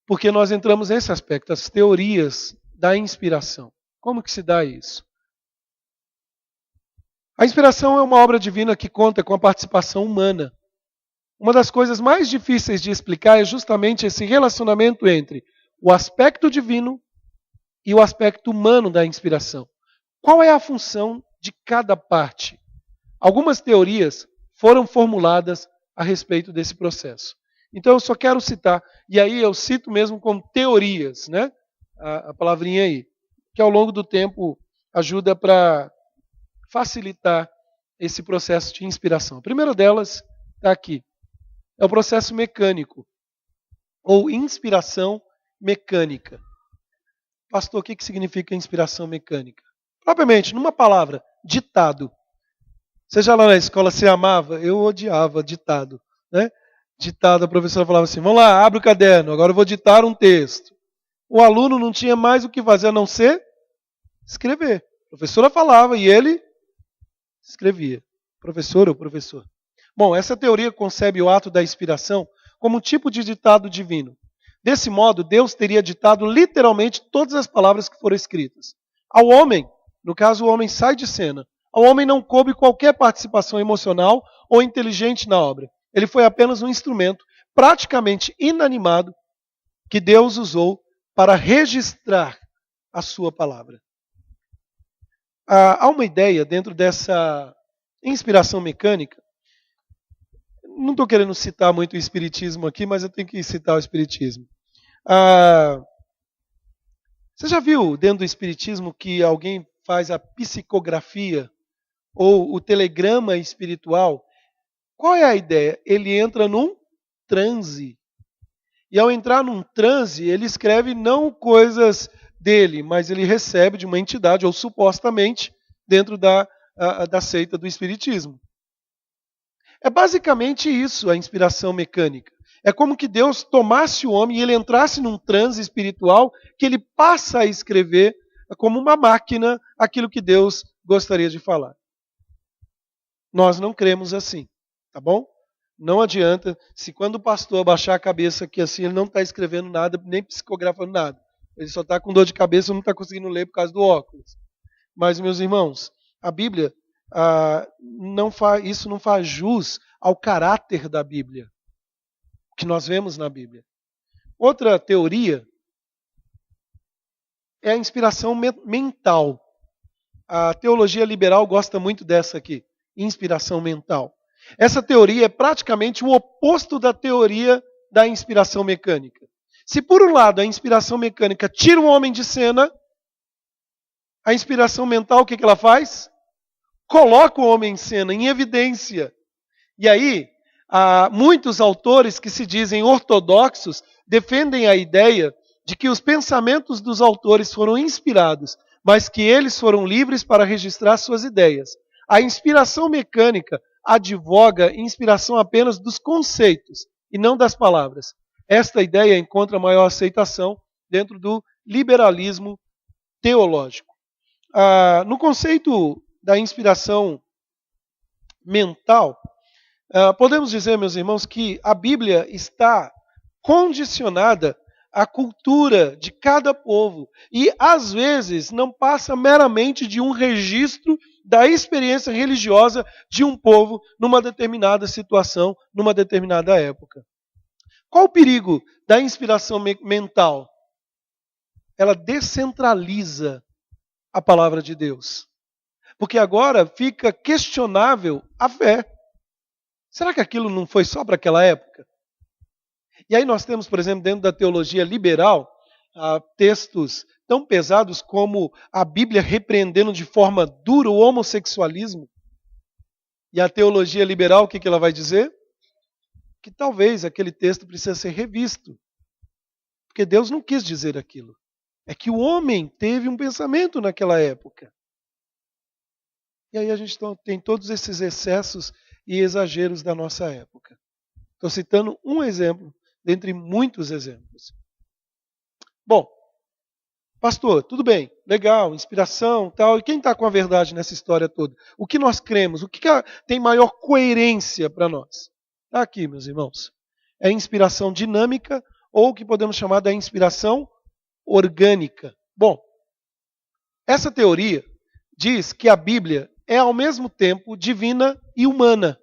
porque nós entramos nesse aspecto, as teorias da inspiração. Como que se dá isso? A inspiração é uma obra divina que conta com a participação humana. Uma das coisas mais difíceis de explicar é justamente esse relacionamento entre o aspecto divino e o aspecto humano da inspiração. Qual é a função de cada parte? Algumas teorias foram formuladas a respeito desse processo. Então eu só quero citar, e aí eu cito mesmo como teorias, né? A palavrinha aí, que ao longo do tempo ajuda para facilitar esse processo de inspiração. A primeira delas está aqui. É o processo mecânico, ou inspiração mecânica. Pastor, o que significa inspiração mecânica? Propriamente, numa palavra, ditado. Seja lá na escola, você amava? Eu odiava ditado. Né? Ditado, a professora falava assim, vamos lá, abre o caderno, agora eu vou ditar um texto. O aluno não tinha mais o que fazer a não ser escrever. A professora falava e ele escrevia. Professor ou professor? Bom, essa teoria concebe o ato da inspiração como um tipo de ditado divino. Desse modo, Deus teria ditado literalmente todas as palavras que foram escritas. Ao homem, no caso o homem sai de cena, ao homem não coube qualquer participação emocional ou inteligente na obra. Ele foi apenas um instrumento praticamente inanimado que Deus usou para registrar a sua palavra. Há uma ideia dentro dessa inspiração mecânica. Não estou querendo citar muito o Espiritismo aqui, mas eu tenho que citar o Espiritismo. Você já viu dentro do Espiritismo que alguém faz a psicografia ou o telegrama espiritual? Qual é a ideia? Ele entra num transe. E ao entrar num transe, ele escreve não coisas dele, mas ele recebe de uma entidade, ou supostamente, dentro da seita do Espiritismo. É basicamente isso, a inspiração mecânica. É como que Deus tomasse o homem e ele entrasse num transe espiritual que ele passa a escrever como uma máquina aquilo que Deus gostaria de falar. Nós não cremos assim, tá bom? Não adianta, se quando o pastor abaixar a cabeça aqui assim, ele não está escrevendo nada, nem psicografando nada. Ele só está com dor de cabeça e não está conseguindo ler por causa do óculos. Mas, meus irmãos, a Bíblia, isso não faz jus ao caráter da Bíblia, que nós vemos na Bíblia. Outra teoria é a inspiração mental. A teologia liberal gosta muito dessa aqui, inspiração mental. Essa teoria é praticamente o oposto da teoria da inspiração mecânica. Se por um lado a inspiração mecânica tira o homem de cena, a inspiração mental o que ela faz? Coloca o homem em cena, em evidência. E aí, muitos autores que se dizem ortodoxos defendem a ideia de que os pensamentos dos autores foram inspirados, mas que eles foram livres para registrar suas ideias. A inspiração mecânica advoga inspiração apenas dos conceitos e não das palavras. Esta ideia encontra maior aceitação dentro do liberalismo teológico. No conceito da inspiração mental, podemos dizer, meus irmãos, que a Bíblia está condicionada a cultura de cada povo. E, às vezes, não passa meramente de um registro da experiência religiosa de um povo numa determinada situação, numa determinada época. Qual o perigo da inspiração mental? Ela descentraliza a palavra de Deus. Porque agora fica questionável a fé. Será que aquilo não foi só para aquela época? E aí nós temos, por exemplo, dentro da teologia liberal, textos tão pesados como a Bíblia repreendendo de forma dura o homossexualismo. E a teologia liberal, o que ela vai dizer? Que talvez aquele texto precisa ser revisto. Porque Deus não quis dizer aquilo. É que o homem teve um pensamento naquela época. E aí a gente tem todos esses excessos e exageros da nossa época. Estou citando um exemplo, dentre muitos exemplos. Bom, pastor, tudo bem, legal, inspiração, tal. E quem está com a verdade nessa história toda? O que nós cremos? O que tem maior coerência para nós? Está aqui, meus irmãos. É a inspiração dinâmica ou o que podemos chamar da inspiração orgânica. Bom, essa teoria diz que a Bíblia é ao mesmo tempo divina e humana.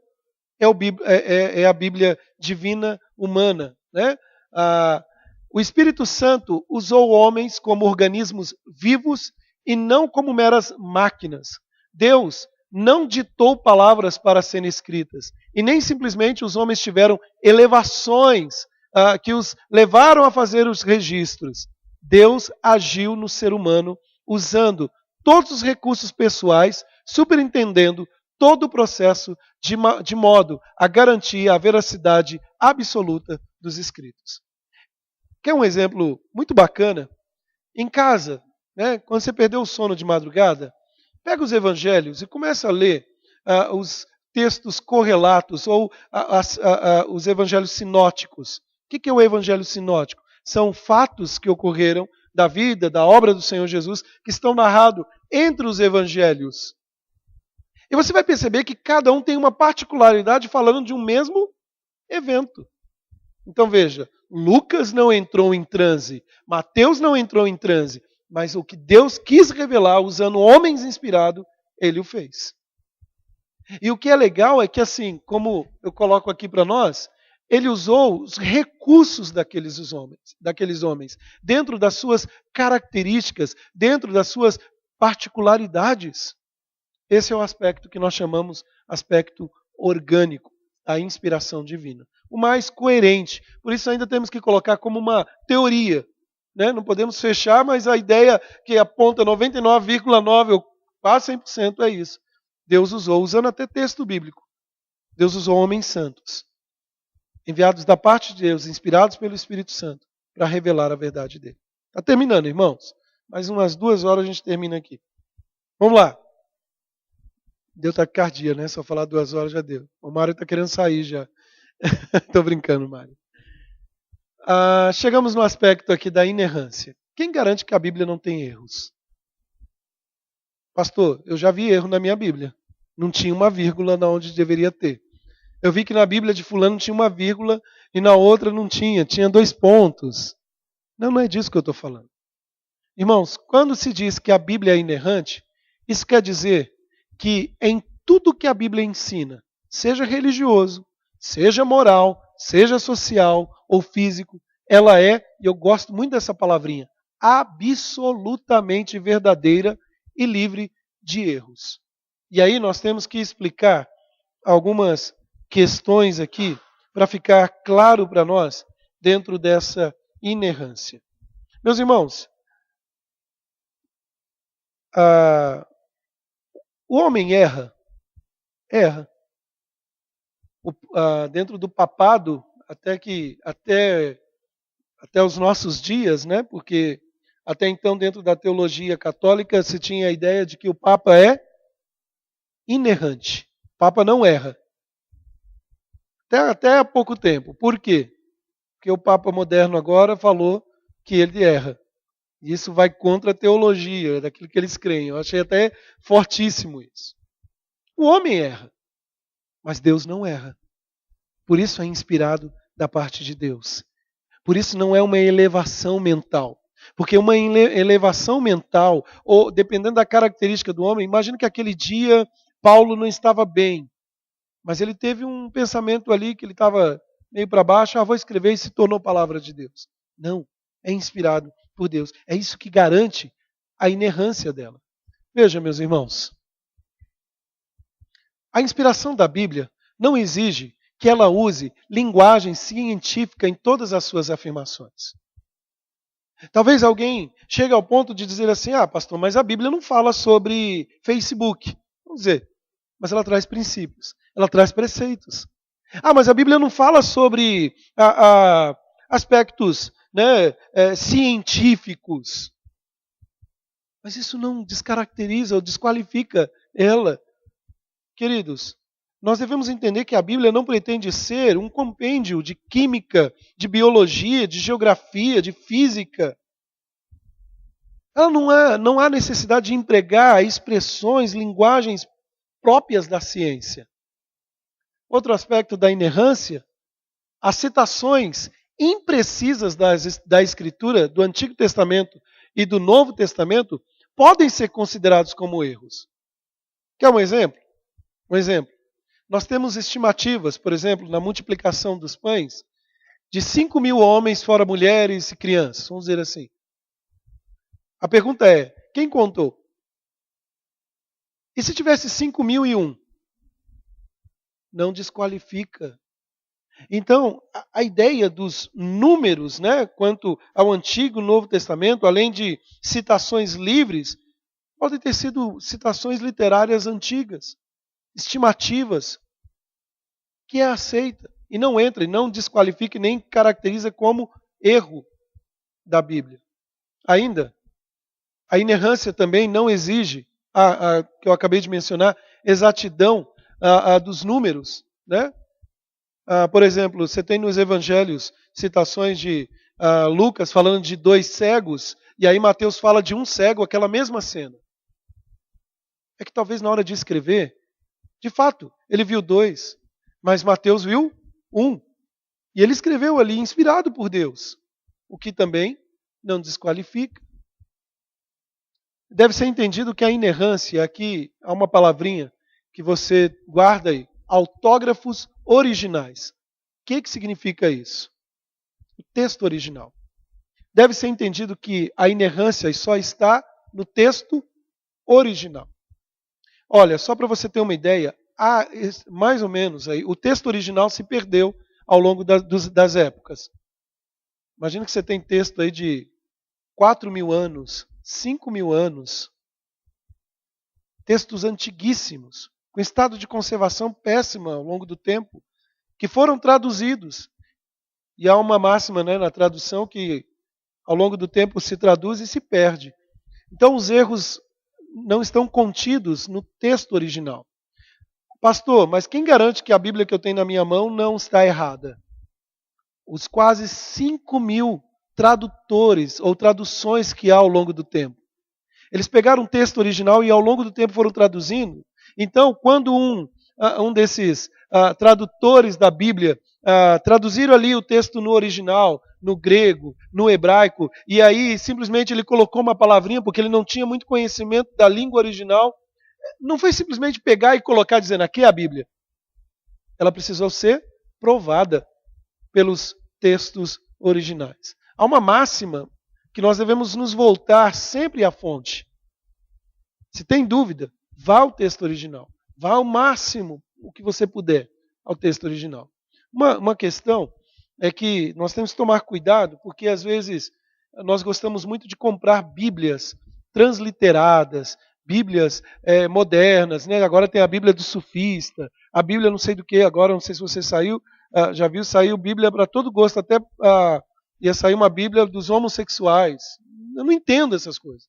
É a Bíblia divina humana. Né? O Espírito Santo usou homens como organismos vivos e não como meras máquinas. Deus não ditou palavras para serem escritas. E nem simplesmente os homens tiveram elevações que os levaram a fazer os registros. Deus agiu no ser humano usando todos os recursos pessoais, superintendendo todo o processo de modo a garantir a veracidade absoluta dos escritos. Quer um exemplo muito bacana? Em casa, né, quando você perdeu o sono de madrugada, pega os evangelhos e começa a ler os textos correlatos ou os evangelhos sinóticos. O que é o evangelho sinótico? São fatos que ocorreram da vida, da obra do Senhor Jesus, que estão narrados entre os evangelhos. E você vai perceber que cada um tem uma particularidade falando de um mesmo evento. Então veja, Lucas não entrou em transe, Mateus não entrou em transe, mas o que Deus quis revelar usando homens inspirados, ele o fez. E o que é legal é que, assim, como eu coloco aqui para nós, ele usou os recursos daqueles homens, dentro das suas características, dentro das suas particularidades. Esse é o aspecto que nós chamamos aspecto orgânico, a inspiração divina. O mais coerente. Por isso ainda temos que colocar como uma teoria. Né? Não podemos fechar, mas a ideia que aponta 99,9% ou quase 100% é isso. Deus usou, usando até texto bíblico, Deus usou homens santos, enviados da parte de Deus, inspirados pelo Espírito Santo, para revelar a verdade dele. Está terminando, irmãos. Mais umas 2 horas a gente termina aqui. Vamos lá. Deu taquicardia, né? Só falar 2 horas já deu. O Mário está querendo sair já. Estou brincando, Mário. Chegamos no aspecto aqui da inerrância. Quem garante que a Bíblia não tem erros? Pastor, eu já vi erro na minha Bíblia. Não tinha uma vírgula na onde deveria ter. Eu vi que na Bíblia de fulano tinha uma vírgula e na outra não tinha. Tinha 2 pontos. Não é disso que eu estou falando. Irmãos, quando se diz que a Bíblia é inerrante, isso quer dizer que em tudo que a Bíblia ensina, seja religioso, seja moral, seja social ou físico, ela é, e eu gosto muito dessa palavrinha, absolutamente verdadeira e livre de erros. E aí nós temos que explicar algumas questões aqui para ficar claro para nós dentro dessa inerrância. Meus irmãos, o homem erra. Erra. Dentro do papado, até os nossos dias, né? Porque até então, dentro da teologia católica, se tinha a ideia de que o Papa é inerrante. O Papa não erra. Até há pouco tempo. Por quê? Porque o Papa moderno agora falou que ele erra. Isso vai contra a teologia, daquilo que eles creem. Eu achei até fortíssimo isso. O homem erra, mas Deus não erra. Por isso é inspirado da parte de Deus. Por isso não é uma elevação mental. Porque uma elevação mental, ou dependendo da característica do homem, imagina que aquele dia Paulo não estava bem, mas ele teve um pensamento ali que ele estava meio para baixo, vou escrever e se tornou palavra de Deus. Não, é inspirado por Deus. É isso que garante a inerrância dela. Veja, meus irmãos, a inspiração da Bíblia não exige que ela use linguagem científica em todas as suas afirmações. Talvez alguém chegue ao ponto de dizer assim, pastor, mas a Bíblia não fala sobre Facebook. Vamos dizer, mas ela traz princípios, ela traz preceitos. Mas a Bíblia não fala sobre aspectos, né, científicos. Mas isso não descaracteriza ou desqualifica ela. Queridos, nós devemos entender que a Bíblia não pretende ser um compêndio de química, de biologia, de geografia, de física. Ela não há necessidade de empregar expressões, linguagens próprias da ciência. Outro aspecto da inerrância, as citações imprecisas da Escritura, do Antigo Testamento e do Novo Testamento, podem ser considerados como erros. Quer um exemplo? Um exemplo. Nós temos estimativas, por exemplo, na multiplicação dos pães, de 5.000 homens, fora mulheres e crianças, vamos dizer assim. A pergunta é, quem contou? E se tivesse 5.001? Não desqualifica. Então, a ideia dos números, né, quanto ao Antigo e Novo Testamento, além de citações livres, podem ter sido citações literárias antigas, estimativas, que é aceita e não entra, e não desqualifica e nem caracteriza como erro da Bíblia. Ainda, a inerrância também não exige, que eu acabei de mencionar, exatidão dos números, né? Por exemplo, você tem nos evangelhos citações de Lucas falando de 2 cegos, e aí Mateus fala de um cego, aquela mesma cena. É que talvez na hora de escrever, de fato, ele viu 2, mas Mateus viu 1. E ele escreveu ali, inspirado por Deus, o que também não desqualifica. Deve ser entendido que a inerrância, aqui há uma palavrinha que você guarda aí, autógrafos originais. O que significa isso? O texto original. Deve ser entendido que a inerrância só está no texto original. Olha, só para você ter uma ideia, mais ou menos aí, o texto original se perdeu ao longo das épocas. Imagina que você tem texto aí de 4.000 anos, 5.000 anos, textos antiguíssimos, com estado de conservação péssimo ao longo do tempo, que foram traduzidos. E há uma máxima, né, na tradução que ao longo do tempo se traduz e se perde. Então os erros não estão contidos no texto original. Pastor, mas quem garante que a Bíblia que eu tenho na minha mão não está errada? Os quase 5.000 tradutores ou traduções que há ao longo do tempo. Eles pegaram um texto original e ao longo do tempo foram traduzindo. Então, quando um desses tradutores da Bíblia traduziram ali o texto no original, no grego, no hebraico, e aí simplesmente ele colocou uma palavrinha porque ele não tinha muito conhecimento da língua original, não foi simplesmente pegar e colocar dizendo aqui é a Bíblia. Ela precisou ser provada pelos textos originais. Há uma máxima que nós devemos nos voltar sempre à fonte. Se tem dúvida, vá ao texto original. Vá ao máximo o que você puder ao texto original. Uma questão é que nós temos que tomar cuidado, porque às vezes nós gostamos muito de comprar Bíblias transliteradas, Bíblias modernas, né? Agora tem a Bíblia do sufista, a Bíblia não sei do que, agora não sei se você já viu, saiu Bíblia para todo gosto, até ia sair uma Bíblia dos homossexuais. Eu não entendo essas coisas.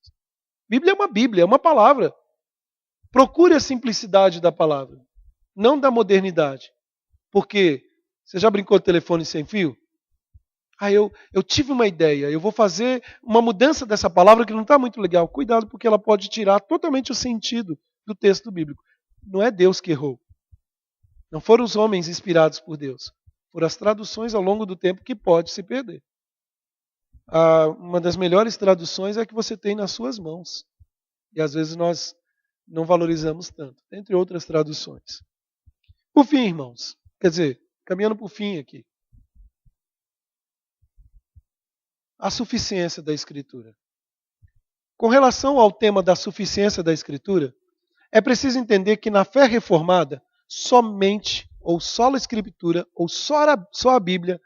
Bíblia, é uma palavra. Procure a simplicidade da palavra, não da modernidade. Porque você já brincou de telefone sem fio? Eu tive uma ideia, eu vou fazer uma mudança dessa palavra que não está muito legal. Cuidado, porque ela pode tirar totalmente o sentido do texto bíblico. Não é Deus que errou. Não foram os homens inspirados por Deus. Foram as traduções ao longo do tempo que pode se perder. Uma das melhores traduções é a que você tem nas suas mãos. E às vezes nós não valorizamos tanto, entre outras traduções. Por fim, irmãos, quer dizer, caminhando para o fim aqui, a suficiência da Escritura. Com relação ao tema da suficiência da Escritura, é preciso entender que na fé reformada, somente, ou só a Escritura, ou só a Bíblia,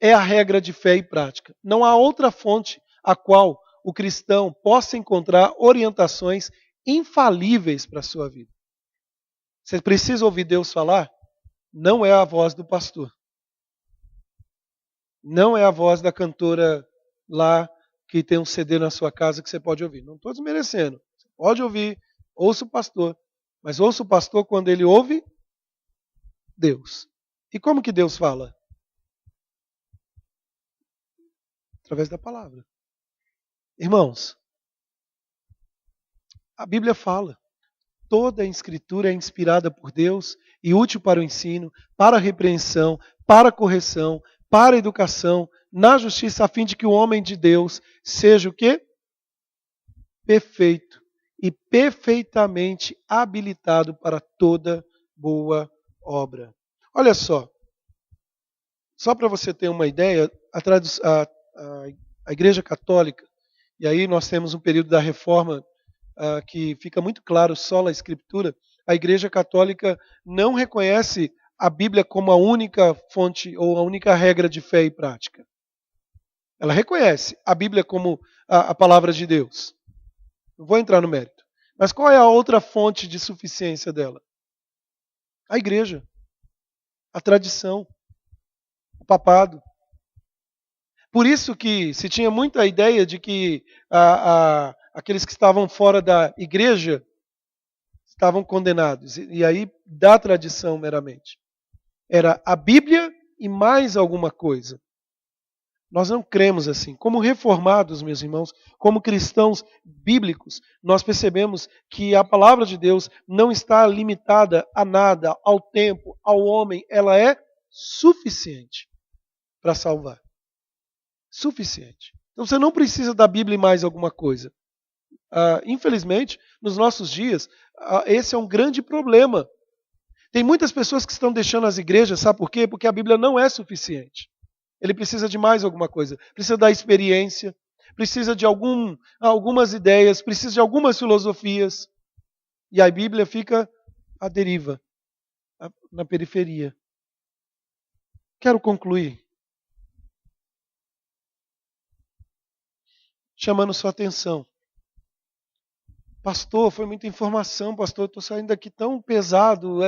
é a regra de fé e prática. Não há outra fonte a qual o cristão possa encontrar orientações infalíveis para a sua vida. Você precisa ouvir Deus falar? Não é a voz do pastor. Não é a voz da cantora lá que tem um CD na sua casa que você pode ouvir. Não estou desmerecendo. Você pode ouvir, ouça o pastor. Mas ouça o pastor quando ele ouve Deus. E como que Deus fala? Através da palavra. Irmãos, a Bíblia fala. Toda a Escritura é inspirada por Deus e útil para o ensino, para a repreensão, para a correção, para a educação, na justiça, a fim de que o homem de Deus seja o quê? Perfeito e perfeitamente habilitado para toda boa obra. Olha só para você ter uma ideia, a Igreja Católica, e aí nós temos um período da Reforma que fica muito claro só na Escritura, a Igreja Católica não reconhece a Bíblia como a única fonte ou a única regra de fé e prática. Ela reconhece a Bíblia como a palavra de Deus. Não vou entrar no mérito. Mas qual é a outra fonte de suficiência dela? A igreja, a tradição, o papado. Por isso que se tinha muita ideia de que aqueles que estavam fora da igreja estavam condenados. E aí, da tradição meramente. Era a Bíblia e mais alguma coisa. Nós não cremos assim. Como reformados, meus irmãos, como cristãos bíblicos, nós percebemos que a palavra de Deus não está limitada a nada, ao tempo, ao homem. Ela é suficiente para salvar. Suficiente. Então você não precisa da Bíblia e mais alguma coisa. Infelizmente, nos nossos dias, esse é um grande problema. Tem muitas pessoas que estão deixando as igrejas, sabe por quê? Porque a Bíblia não é suficiente. Ele precisa de mais alguma coisa. Precisa da experiência, precisa de algumas ideias, precisa de algumas filosofias. E a Bíblia fica à deriva, na periferia. Quero concluir chamando sua atenção. Pastor, foi muita informação, pastor, eu estou saindo daqui tão pesado,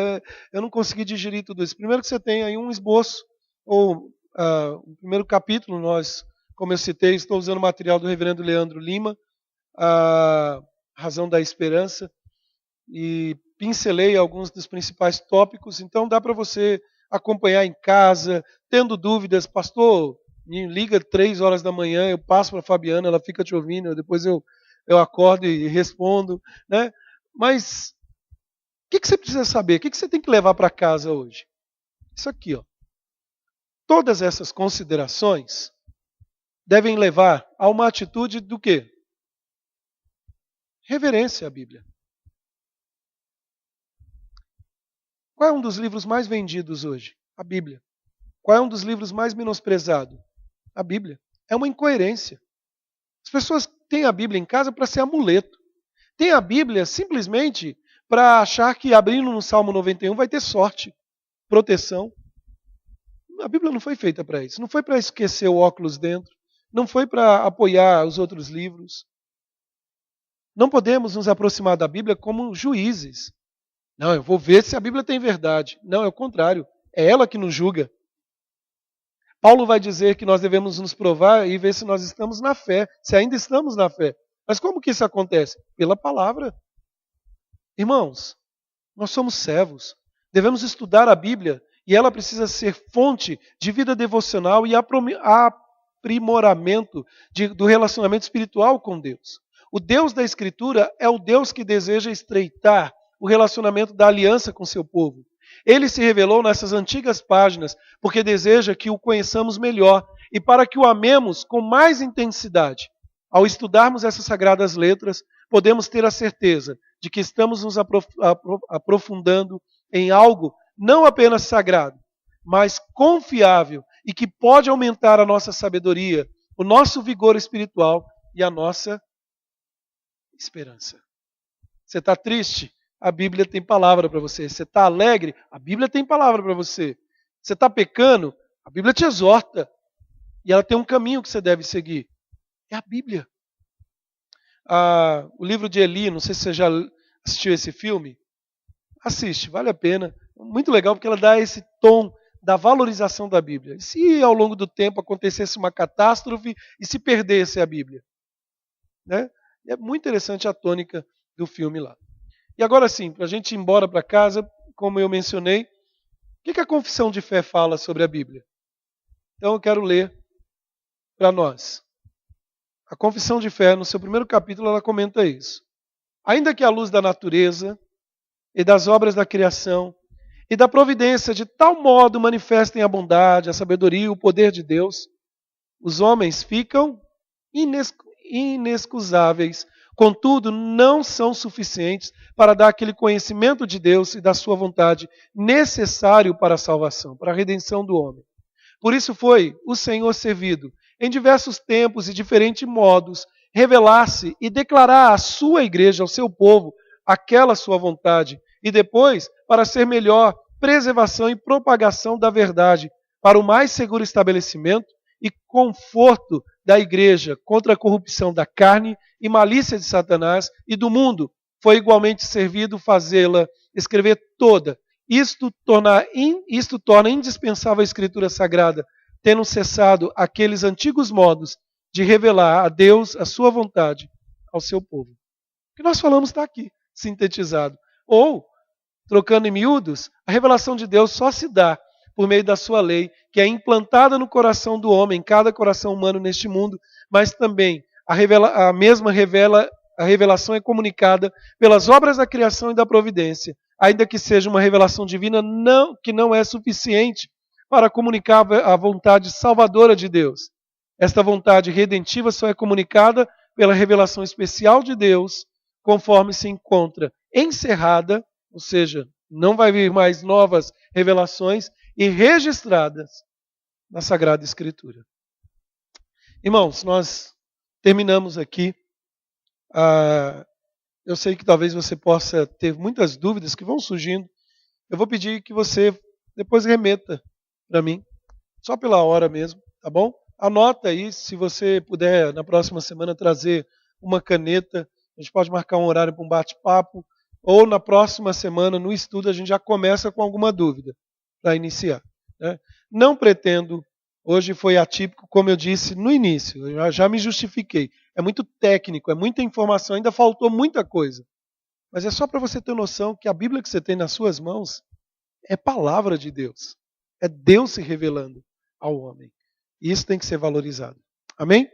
eu não consegui digerir tudo isso. Primeiro que você tem aí um esboço, ou o primeiro capítulo, como eu citei, estou usando o material do reverendo Leandro Lima, a razão da esperança, e pincelei alguns dos principais tópicos, então dá para você acompanhar em casa, tendo dúvidas, pastor, me liga 3 horas da manhã, eu passo para a Fabiana, ela fica te ouvindo, depois eu acordo e respondo, né? Mas o que você precisa saber? O que você tem que levar para casa hoje? Isso aqui, ó. Todas essas considerações devem levar a uma atitude do quê? Reverência à Bíblia. Qual é um dos livros mais vendidos hoje? A Bíblia. Qual é um dos livros mais menosprezados? A Bíblia. É uma incoerência. As pessoas têm a Bíblia em casa para ser amuleto. Tem a Bíblia simplesmente para achar que abrindo no Salmo 91 vai ter sorte, proteção. A Bíblia não foi feita para isso. Não foi para esquecer o óculos dentro. Não foi para apoiar os outros livros. Não podemos nos aproximar da Bíblia como juízes. Não, eu vou ver se a Bíblia tem verdade. Não, é o contrário. É ela que nos julga. Paulo vai dizer que nós devemos nos provar e ver se nós estamos na fé, se ainda estamos na fé. Mas como que isso acontece? Pela palavra. Irmãos, nós somos servos. Devemos estudar a Bíblia e ela precisa ser fonte de vida devocional e aprimoramento do relacionamento espiritual com Deus. O Deus da Escritura é o Deus que deseja estreitar o relacionamento da aliança com seu povo. Ele se revelou nessas antigas páginas porque deseja que o conheçamos melhor e para que o amemos com mais intensidade. Ao estudarmos essas sagradas letras, podemos ter a certeza de que estamos nos aprofundando em algo não apenas sagrado, mas confiável e que pode aumentar a nossa sabedoria, o nosso vigor espiritual e a nossa esperança. Você está triste? A Bíblia tem palavra para você. Você está alegre? A Bíblia tem palavra para você. Você está pecando? A Bíblia te exorta. E ela tem um caminho que você deve seguir. É a Bíblia. O livro de Eli, não sei se você já assistiu esse filme. Assiste, vale a pena. Muito legal porque ela dá esse tom da valorização da Bíblia. E se ao longo do tempo acontecesse uma catástrofe e se perdesse a Bíblia? Né? É muito interessante a tônica do filme lá. E agora sim, para a gente ir embora para casa, como eu mencionei, o que a confissão de fé fala sobre a Bíblia? Então eu quero ler para nós. A confissão de fé, no seu primeiro capítulo, ela comenta isso. Ainda que a luz da natureza e das obras da criação e da providência de tal modo manifestem a bondade, a sabedoria e o poder de Deus, os homens ficam inexcusáveis. Contudo, não são suficientes para dar aquele conhecimento de Deus e da sua vontade necessário para a salvação, para a redenção do homem. Por isso foi o Senhor servido, em diversos tempos e diferentes modos, revelar-se e declarar à sua igreja, ao seu povo, aquela sua vontade, e depois, para ser melhor, preservação e propagação da verdade, para o mais seguro estabelecimento e conforto da igreja contra a corrupção da carne e malícia de Satanás e do mundo. Foi igualmente servido fazê-la escrever toda. Isto torna indispensável a Escritura Sagrada, tendo cessado aqueles antigos modos de revelar a Deus a sua vontade ao seu povo. O que nós falamos está aqui, sintetizado. Ou, trocando em miúdos, a revelação de Deus só se dá por meio da sua lei, que é implantada no coração do homem, em cada coração humano neste mundo, mas também a revelação é comunicada pelas obras da criação e da providência, ainda que seja uma revelação divina que não é suficiente para comunicar a vontade salvadora de Deus. Esta vontade redentiva só é comunicada pela revelação especial de Deus, conforme se encontra encerrada, ou seja, não vai vir mais novas revelações, e registradas na Sagrada Escritura. Irmãos, nós terminamos aqui. Eu sei que talvez você possa ter muitas dúvidas que vão surgindo. Eu vou pedir que você depois remeta para mim, só pela hora mesmo, tá bom? Anota aí, se você puder na próxima semana trazer uma caneta, a gente pode marcar um horário para um bate-papo, ou na próxima semana, no estudo, a gente já começa com alguma dúvida para iniciar. Né? Não pretendo, hoje foi atípico, como eu disse no início, eu já me justifiquei. É muito técnico, é muita informação, ainda faltou muita coisa. Mas é só para você ter noção que a Bíblia que você tem nas suas mãos é palavra de Deus. É Deus se revelando ao homem. E isso tem que ser valorizado. Amém?